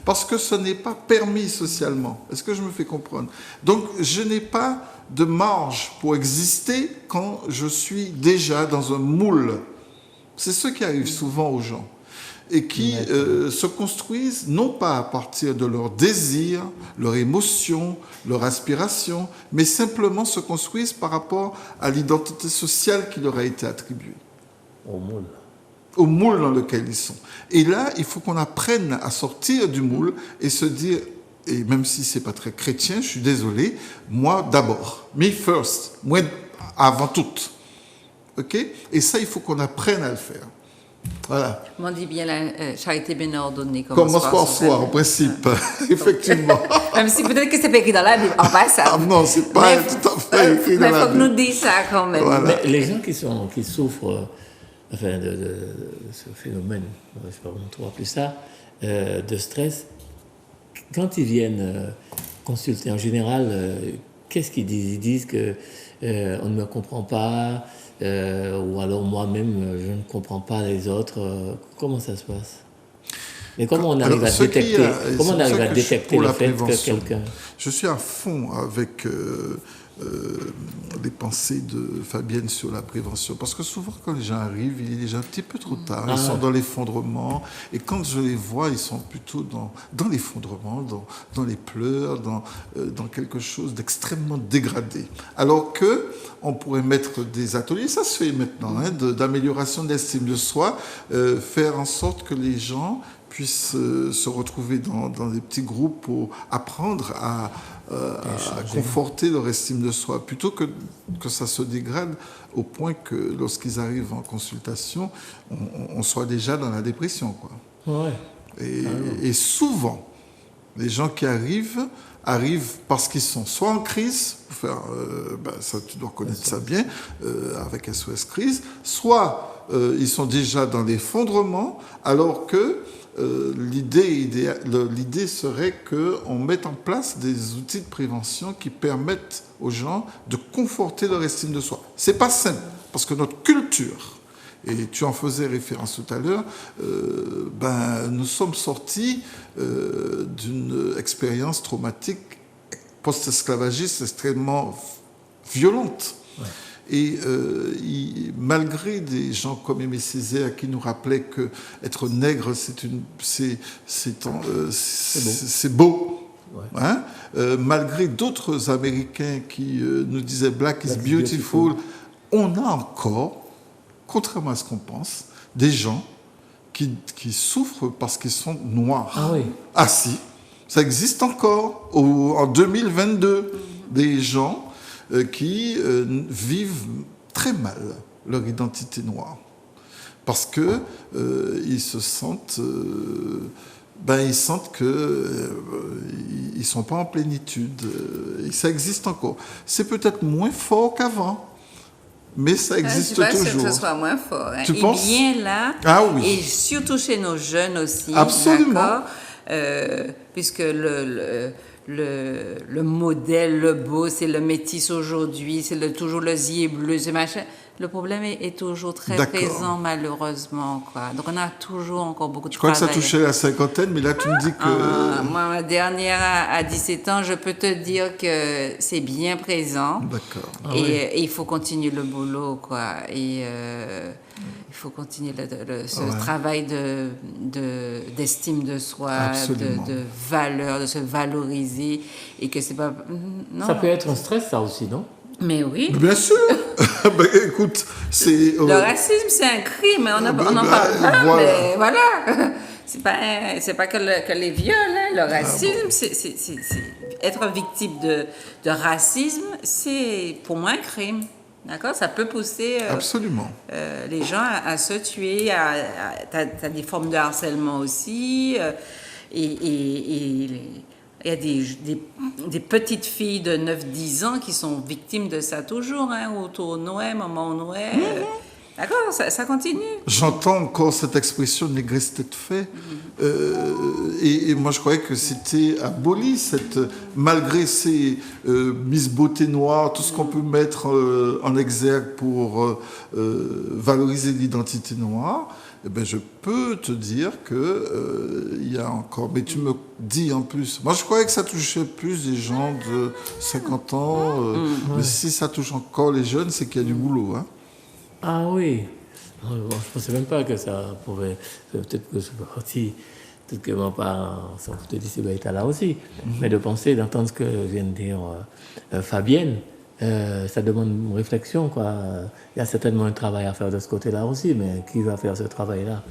parce que ce n'est pas permis socialement. Est-ce que je me fais comprendre? Donc je n'ai pas de marge pour exister quand je suis déjà dans un moule. C'est ce qui arrive souvent aux gens. et qui se construisent non pas à partir de leurs désirs, leurs émotions, leur aspiration, mais simplement se construisent par rapport à l'identité sociale qui leur a été attribuée. Au moule dans lequel ils sont. Et là, il faut qu'on apprenne à sortir du moule et se dire, et même si c'est pas très chrétien, je suis désolé, moi d'abord, me first, moi avant tout. Ok? Et ça, il faut qu'on apprenne à le faire. Voilà. On dit bien la charité bien ordonnée Commence par soi, en principe, effectivement. Même si peut-être que c'est pas écrit dans la Bible, en passant. Ah non, c'est pas tout à fait écrit dans la Bible. Mais il faut que nous disions ça quand même. Voilà. Mais les gens qui souffrent de ce phénomène, je ne sais pas comment on appeler ça, de stress, quand ils viennent consulter en général, qu'est-ce qu'ils disent? Ils disent que on ne me comprend pas, ou alors moi-même je ne comprends pas les autres. Comment ça se passe? Mais comment on arrive à détecter, le fait que quelqu'un... Je suis à fond avec les pensées de Fabienne sur la prévention. Parce que souvent, quand les gens arrivent, il est déjà un petit peu trop tard. Ils sont dans l'effondrement. Et quand je les vois, ils sont plutôt dans l'effondrement, dans les pleurs, dans quelque chose d'extrêmement dégradé. Alors que on pourrait mettre des ateliers, ça se fait maintenant, d'amélioration de l'estime de soi, faire en sorte que les gens puissent se retrouver dans des petits groupes pour apprendre à conforter leur estime de soi, plutôt que ça se dégrade au point que lorsqu'ils arrivent en consultation, on soit déjà dans la dépression, quoi. Ouais. Et souvent, les gens qui arrivent parce qu'ils sont soit en crise, pour faire, ça tu dois connaître ça bien, avec SOS Crise, soit ils sont déjà dans l'effondrement, alors que l'idée serait qu'on mette en place des outils de prévention qui permettent aux gens de conforter leur estime de soi. C'est pas simple, parce que notre culture, et tu en faisais référence tout à l'heure, nous sommes sortis d'une expérience traumatique post-esclavagiste extrêmement violente. Ouais. Et malgré des gens comme Aimé Césaire qui nous rappelaient que être nègre c'est beau. Ouais. Hein? Malgré d'autres Américains qui nous disaient Black is beautiful, on a encore, contrairement à ce qu'on pense, des gens qui souffrent parce qu'ils sont noirs. Ah oui. Ah si, ça existe encore en 2022, des gens qui vivent très mal leur identité noire parce que ils se sentent ils sentent que ils sont pas en plénitude, et ça existe encore. C'est peut-être moins fort qu'avant, mais ça existe toujours. Je ne suis pas sûre que ce soit moins fort. Tu penses? Bien là, oui. Et surtout chez nos jeunes aussi. Absolument. Puisque le modèle, le beau, c'est le métis aujourd'hui, c'est toujours le zier bleu, ce machin. Le problème est toujours très présent, malheureusement, quoi. Donc, on a toujours encore beaucoup de travail. Je crois que ça touchait la cinquantaine, mais là, tu me dis que... moi, ma dernière à 17 ans, je peux te dire que c'est bien présent. D'accord. Et il faut continuer le boulot, quoi. Et il faut continuer ce travail d'estime de soi, de valeur, de se valoriser. Et que c'est pas... Non. Ça peut être un stress, ça aussi, non? Mais oui. Bien sûr. Écoute, c'est... Le racisme, c'est un crime. On n'en parle pas, mais voilà. C'est pas que les viols. Hein. Le racisme, c'est être victime de racisme, c'est pour moi un crime. D'accord? Ça peut pousser absolument les gens à se tuer. T'as des formes de harcèlement aussi. Il y a des petites filles de 9-10 ans qui sont victimes de ça toujours, hein, au tournoi, moment au Noël. D'accord, ça continue. J'entends encore cette expression négresse tête fait. Et moi, je croyais que c'était aboli, malgré ces Miss Beauté Noire, tout ce qu'on peut mettre en exergue pour valoriser l'identité noire. Eh bien, je peux te dire que y a encore... Mais tu me dis en plus... Moi, je croyais que ça touchait plus des gens de 50 ans. Mais si ça touche encore les jeunes, c'est qu'il y a du boulot. Hein. Ah oui. Bon, je ne pensais même pas que ça pouvait. Peut-être que je suis parti. Peut-être que mon père, ça te dit, c'est là aussi. Mais de penser, d'entendre ce que vient de dire Fabienne, ça demande une réflexion, quoi. Il y a certainement un travail à faire de ce côté-là aussi, mais qui va faire ce travail-là?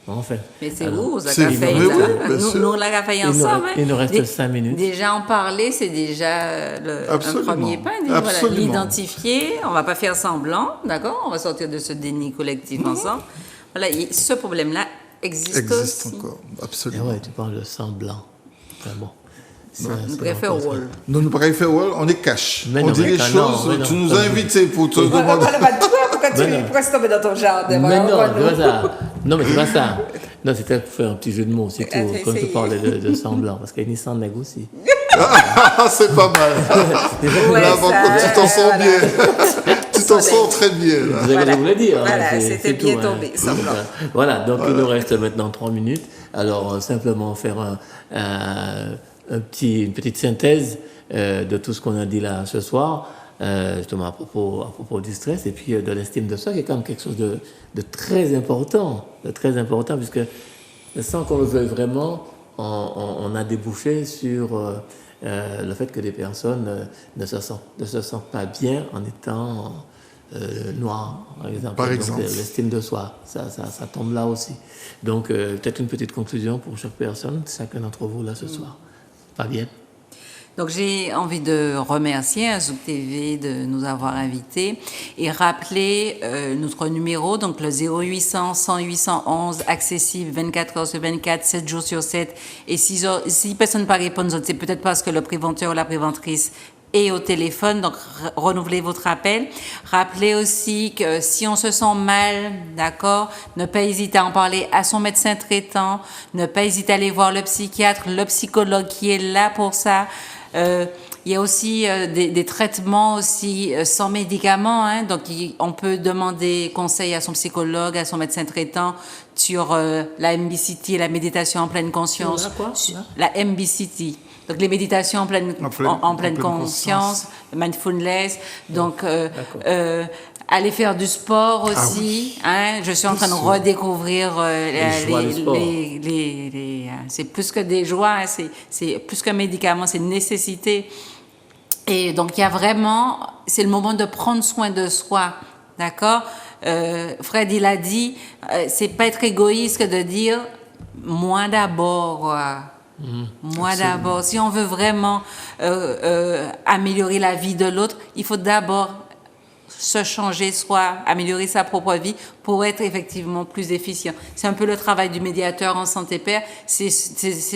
Enfin. Mais c'est alors, vous, ça c'est- a fait. oui, bien sûr. Nous, on l'a fait ensemble. Il nous reste 5 minutes. Déjà en parler, c'est déjà un Absolument. premier pas. Voilà, Absolument. l'identifier, on va pas faire semblant, d'accord? On va sortir de ce déni collectif ensemble. Voilà, ce problème-là existe aussi. encore, Et absolument. ouais, tu parles de semblant. Enfin bon. Nous préférons Wall. Nous préférons, on est cash. Mais on non, dit mais les non, choses, mais non. tu nous as invités pour te Voilà, demander. voilà, toi, pourquoi Mais non. tu tomber dans ton jardin? Mais non, Voilà, c'est pas ça. Non, mais c'est pas ça. Non, c'était pour faire un petit jeu de mots, c'est tout. Ah, Quand tu essayez. parlais de semblant, parce qu'il y a Nissan nègre aussi. Ah, c'est pas mal. Ouais, Là, ça, par contre, tu t'en sens voilà. bien. Tu t'en sens très bien, là. Vous avez Voilà. voulu dire. hein, Voilà, c'est c'était tout, bien hein. tombé, semblant. Voilà, donc il nous reste maintenant 3 minutes. Alors, simplement faire une petite synthèse de tout ce qu'on a dit là ce soir, justement à propos du stress et puis de l'estime de soi, qui est quand même quelque chose de très important, puisque sans qu'on le veuille vraiment, on a débouché sur le fait que des personnes ne se sentent pas bien en étant noires, par exemple. Par Donc, exemple. l'estime de soi, ça tombe là aussi. Donc, peut-être une petite conclusion pour chaque personne, chacun d'entre vous là ce soir. Fabienne? Donc j'ai envie de remercier Zouk TV de nous avoir invités et rappeler notre numéro, donc le 0800 100 811, accessible 24 heures sur 24, 7 jours sur 7. Et si personne ne peut répondre, c'est peut-être parce que le préventeur ou la préventrice est au téléphone, donc renouvelez votre appel. Rappelez aussi que si on se sent mal, d'accord, ne pas hésiter à en parler à son médecin traitant, ne pas hésiter à aller voir le psychiatre, le psychologue qui est là pour ça. Il y a aussi des traitements aussi sans médicaments, hein, donc on peut demander conseil à son psychologue, à son médecin traitant sur la MBCT, la méditation en pleine conscience. La quoi? La MBCT. Donc les méditations en pleine conscience, mindfulness. Donc aller faire du sport aussi. Hein. Je suis en train de redécouvrir c'est plus que des joies, hein, c'est plus qu'un médicament, c'est une nécessité. Et donc il y a vraiment, c'est le moment de prendre soin de soi, d'accord. Fred il a dit, c'est pas être égoïste que de dire moi d'abord. Moi d'abord, si on veut vraiment améliorer la vie de l'autre, il faut d'abord se changer soi, améliorer sa propre vie pour être effectivement plus efficient. C'est un peu le travail du médiateur en santé paire, c'est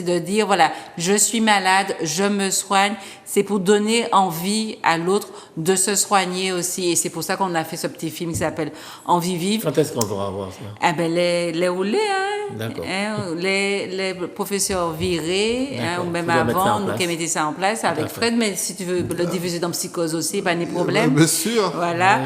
de dire, voilà, je suis malade, je me soigne, c'est pour donner envie à l'autre de se soigner aussi. Et c'est pour ça qu'on a fait ce petit film qui s'appelle Envie vivre. Quand est-ce qu'on va voir ça? Ah ben les roulés, hein. D'accord. Hein, les professeurs virés, hein, ou même Tu dois mettre ça en avant, nous place. qui mettons ça en place avec Parfait. Fred, mais si tu veux le diffuser dans Psychose aussi, pas de problème. Bien sûr. Voilà.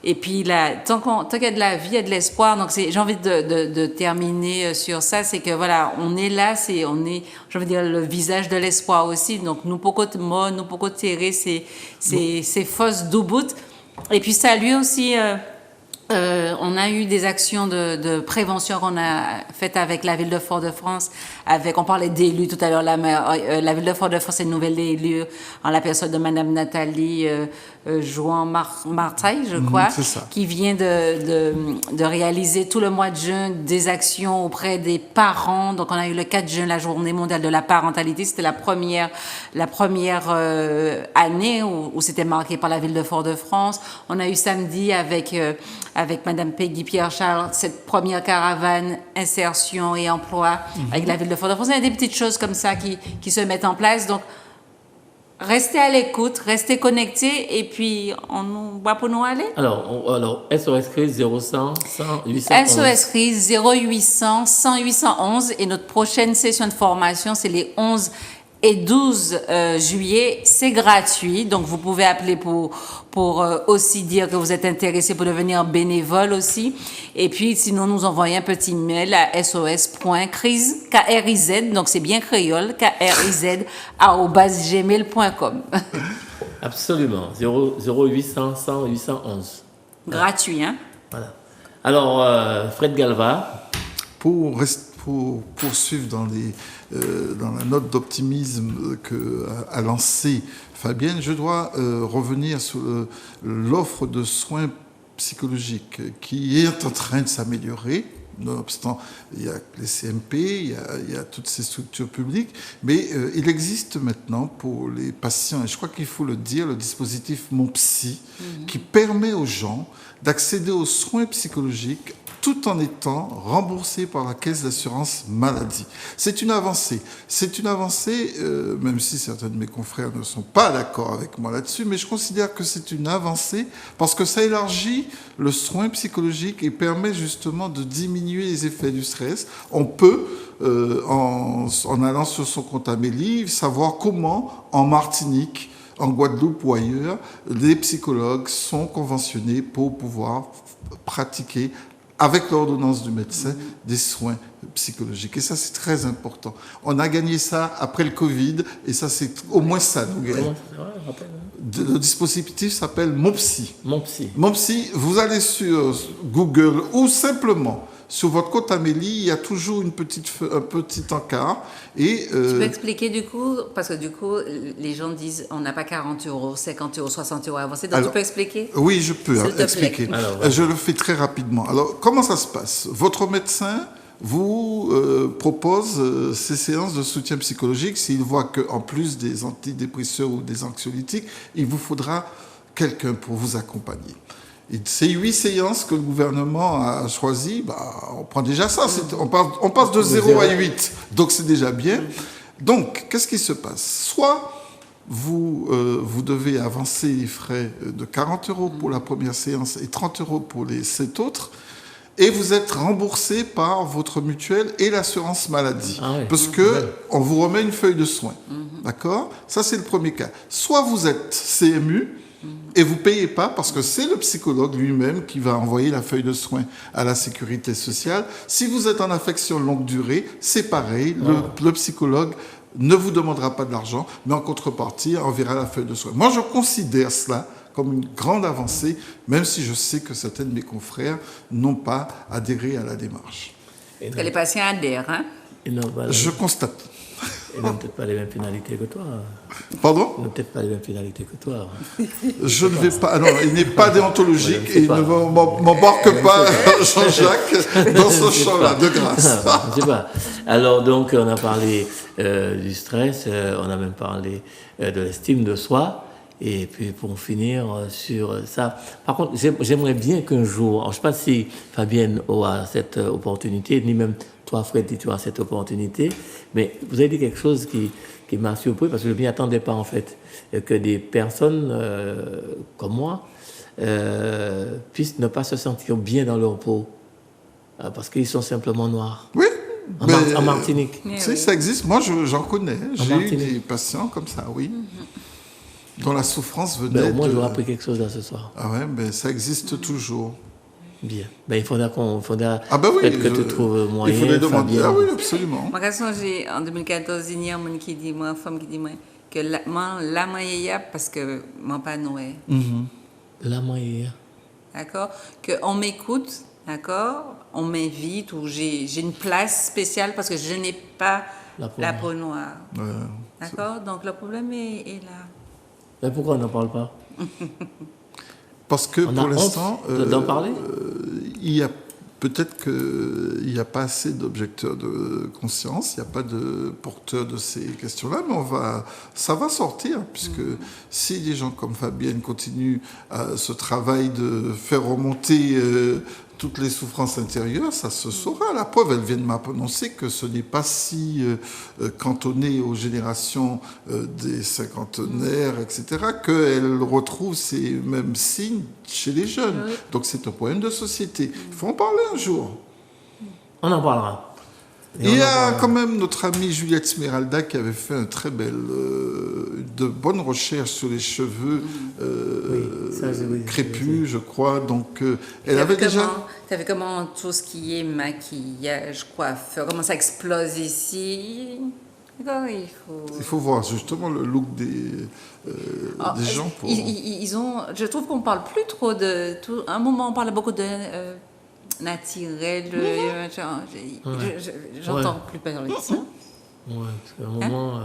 Et puis là, tant qu'il y a de la vie, il y a de l'espoir. Donc j'ai envie de terminer sur ça, c'est que voilà, on est là, j'ai envie de dire le visage de l'espoir aussi. Donc nous pouvons tirer ces fausses douboutes. Et puis saluer aussi. On a eu des actions de prévention qu'on a faites avec la ville de Fort-de-France. On parlait d'élus tout à l'heure. La ville de Fort-de-France est une nouvelle élue en la personne de Madame Nathalie Jouan Martaille, je crois, c'est ça. qui vient de réaliser tout le mois de juin des actions auprès des parents. Donc on a eu le 4 juin la Journée mondiale de la parentalité. C'était la première année où c'était marqué par la ville de Fort-de-France. On a eu samedi avec Madame Peggy Pierre-Charles, cette première caravane insertion et emploi avec la ville de Fort-de-France. Il y a des petites choses comme ça qui se mettent en place. Donc, restez à l'écoute, restez connectés et puis on nous voit pour nous aller. Alors SOS Crise 0100 100 811. SOS Crise 0800 100 811 et notre prochaine session de formation, c'est les 11 et 12 juillet, c'est gratuit, donc vous pouvez appeler pour aussi dire que vous êtes intéressé pour devenir bénévole aussi. Et puis sinon nous envoyez un petit mail à sos.crise, KRIZ, donc c'est bien créole, KRIZ @gmail.com. Absolument. 0800 100 811. Gratuit, hein? Voilà. Alors, Fred Galva. Pour poursuivre dans la note d'optimisme qu'a lancée Fabienne, je dois revenir sur l'offre de soins psychologiques qui est en train de s'améliorer. Nonobstant, il y a les CMP, il y a toutes ces structures publiques, mais il existe maintenant pour les patients, et je crois qu'il faut le dire, le dispositif Mon Psy, qui permet aux gens d'accéder aux soins psychologiques tout en étant remboursés par la caisse d'assurance maladie. C'est une avancée. C'est une avancée, même si certains de mes confrères ne sont pas d'accord avec moi là-dessus, mais je considère que c'est une avancée parce que ça élargit le soin psychologique et permet justement de diminuer les effets du stress. On peut, en allant sur son compte Amélie, savoir comment, en Martinique, en Guadeloupe ou ailleurs, les psychologues sont conventionnés pour pouvoir pratiquer avec l'ordonnance du médecin, des soins psychologiques. Et ça, c'est très important. On a gagné ça après le Covid, et ça, c'est au moins ça, nous gagnons. Le dispositif s'appelle Mon Psy. Mon Psy. Mon Psy, vous allez sur Google ou simplement sur votre compte Amélie, il y a toujours un petit encart. Et, Tu peux expliquer du coup, parce que du coup, les gens disent on n'a pas 40 €, 50 €, 60 € à avancer. Donc tu peux expliquer? Oui, je peux expliquer. Alors, je le fais très rapidement. Alors, comment ça se passe? Votre médecin vous propose ces séances de soutien psychologique. S'il voit qu'en plus des antidépresseurs ou des anxiolytiques, il vous faudra quelqu'un pour vous accompagner. Et ces 8 séances que le gouvernement a choisies, on prend déjà ça. On passe de 0 à 8. Donc, c'est déjà bien. Donc, qu'est-ce qui se passe? Soit vous devez avancer les frais de 40 € pour la première séance et 30 € pour les 7 autres. Et vous êtes remboursé par votre mutuelle et l'assurance maladie. Ah oui. Parce qu'on vous remet une feuille de soins. D'accord? Ça, c'est le premier cas. Soit vous êtes CMU, et vous ne payez pas parce que c'est le psychologue lui-même qui va envoyer la feuille de soins à la sécurité sociale. Si vous êtes en affection longue durée, c'est pareil. Le psychologue ne vous demandera pas de l'argent, mais en contrepartie, enverra la feuille de soins. Moi, je considère cela comme une grande avancée, même si je sais que certains de mes confrères n'ont pas adhéré à la démarche. Que les patients adhèrent, hein? Je constate. Ils n'ont peut-être pas les mêmes finalités que toi. Pardon? Ils n'ont peut-être pas les mêmes finalités que toi. Je ne vais pas... Non, il n'est pas déontologique et il ne m'embarque pas, Jean-Jacques, dans ce champ-là, de grâce. Je ne sais pas. Alors, donc, on a parlé du stress, on a même parlé de l'estime de soi. Et puis, pour finir sur ça... Par contre, j'aimerais bien qu'un jour... Je ne sais pas si Fabienne aura cette opportunité, ni même toi, Fred, tu as cette opportunité, mais vous avez dit quelque chose qui m'a surpris, parce que je ne m'y attendais pas, en fait, que des personnes comme moi puissent ne pas se sentir bien dans leur peau, parce qu'ils sont simplement noirs. Oui. En Martinique. Tu sais, ça existe. Moi, j'en connais. J'ai eu des patients comme ça, oui. Dont la souffrance venait Moi, j'aurais appris quelque chose là ce soir. Ah ouais, ça existe toujours. Bien. Il faudra oui, peut-être que tu trouves moyen. Il faudrait demander. Ah oui, absolument. Moi, quand j'ai en 2014, il y a un homme qui dit, une femme qui dit que la moyenne parce que moi pas noué. La moyenne. D'accord. Que on m'écoute, d'accord. On m'invite ou j'ai une place spéciale parce que je n'ai pas la peau noire. D'accord. Donc le problème est là. Mais pourquoi on n'en parle pas? Parce que pour l'instant, d'en parler, il y a peut-être qu'il n'y a pas assez d'objecteurs de conscience, il n'y a pas de porteurs de ces questions-là, mais ça va sortir, puisque si des gens comme Fabienne continuent ce travail de faire remonter toutes les souffrances intérieures, ça se saura. La preuve, elle vient de m'annoncer que ce n'est pas si cantonné aux générations des cinquantenaires, etc., qu'elle retrouve ces mêmes signes chez les jeunes. Oui. Donc c'est un problème de société. Il faut en parler un jour. On en parlera. Il y a quand même notre amie Juliette Smeralda qui avait fait de bonnes recherches sur les cheveux crépus, je crois. Donc, elle avait déjà... Tu as vu comment tout ce qui est maquillage, coiffeur, comment ça explose ici? Il faut voir justement le look des gens. Je trouve qu'on parle plus trop de... À un moment, on parlait beaucoup de... naturel. J'entends plus parler de ça. Ouais, parce qu'à un moment,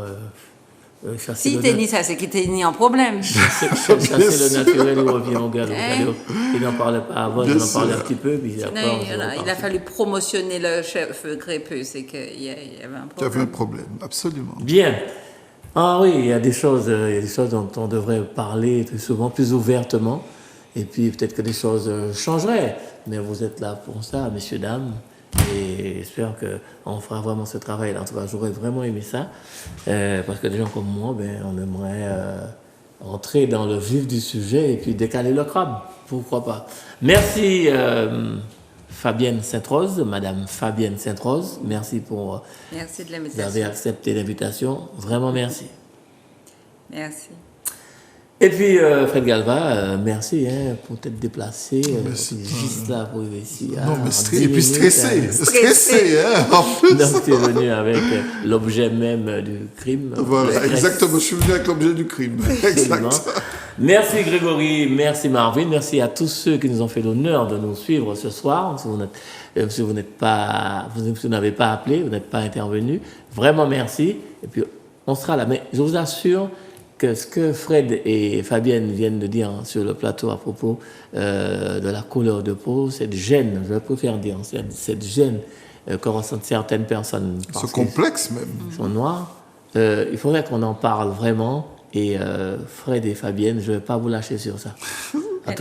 chasser Si le t'es ni ça, c'est qu'il t'es ni en problème. chasser le naturel, il revient au galop. Il n'en parlait pas avant, il en parlait un petit peu, puis Sinon, après, il a fallu promotionner le chef crépeux, c'est qu'il y avait un Il y avait problème. un problème, absolument. Bien. Ah oui, il y a des choses dont on devrait parler plus souvent, plus ouvertement. Et puis peut-être que des choses changeraient. Mais vous êtes là pour ça, messieurs, dames. Et j'espère qu'on fera vraiment ce travail-là. En tout cas, j'aurais vraiment aimé ça. Parce que des gens comme moi, on aimerait entrer dans le vif du sujet et puis décaler le crabe. Pourquoi pas. Merci Fabienne Sainte-Rose, Madame Fabienne Sainte-Rose. Merci pour... Merci de Vous avez l'invitation. accepté l'invitation. Vraiment merci. Merci. Et puis, Fred Galva, merci pour t'être déplacé. Juste là pour ici. Non, mais en 10 et puis minutes, stressé, en plus. Donc, tu es venu avec l'objet même du crime. Voilà, Le exactement, je suis venu avec l'objet du crime. Absolument. Exact. Merci Grégory, merci Marvin, merci à tous ceux qui nous ont fait l'honneur de nous suivre ce soir. Si vous n'avez pas appelé, vous n'êtes pas intervenu, vraiment merci. Et puis on sera là. Mais je vous assure que ce que Fred et Fabienne viennent de dire sur le plateau à propos de la couleur de peau, cette gêne, je préfère dire, cette gêne que ressentent certaines personnes. Ce complexe même. Ils sont noirs. Il faudrait qu'on en parle vraiment. Et Fred et Fabienne, je ne vais pas vous lâcher sur ça. En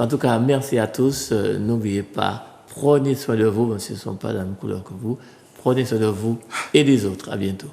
tout cas, merci à tous. N'oubliez pas, prenez soin de vous, même si ce ne sont pas de la même couleur que vous. Prenez soin de vous et des autres. À bientôt.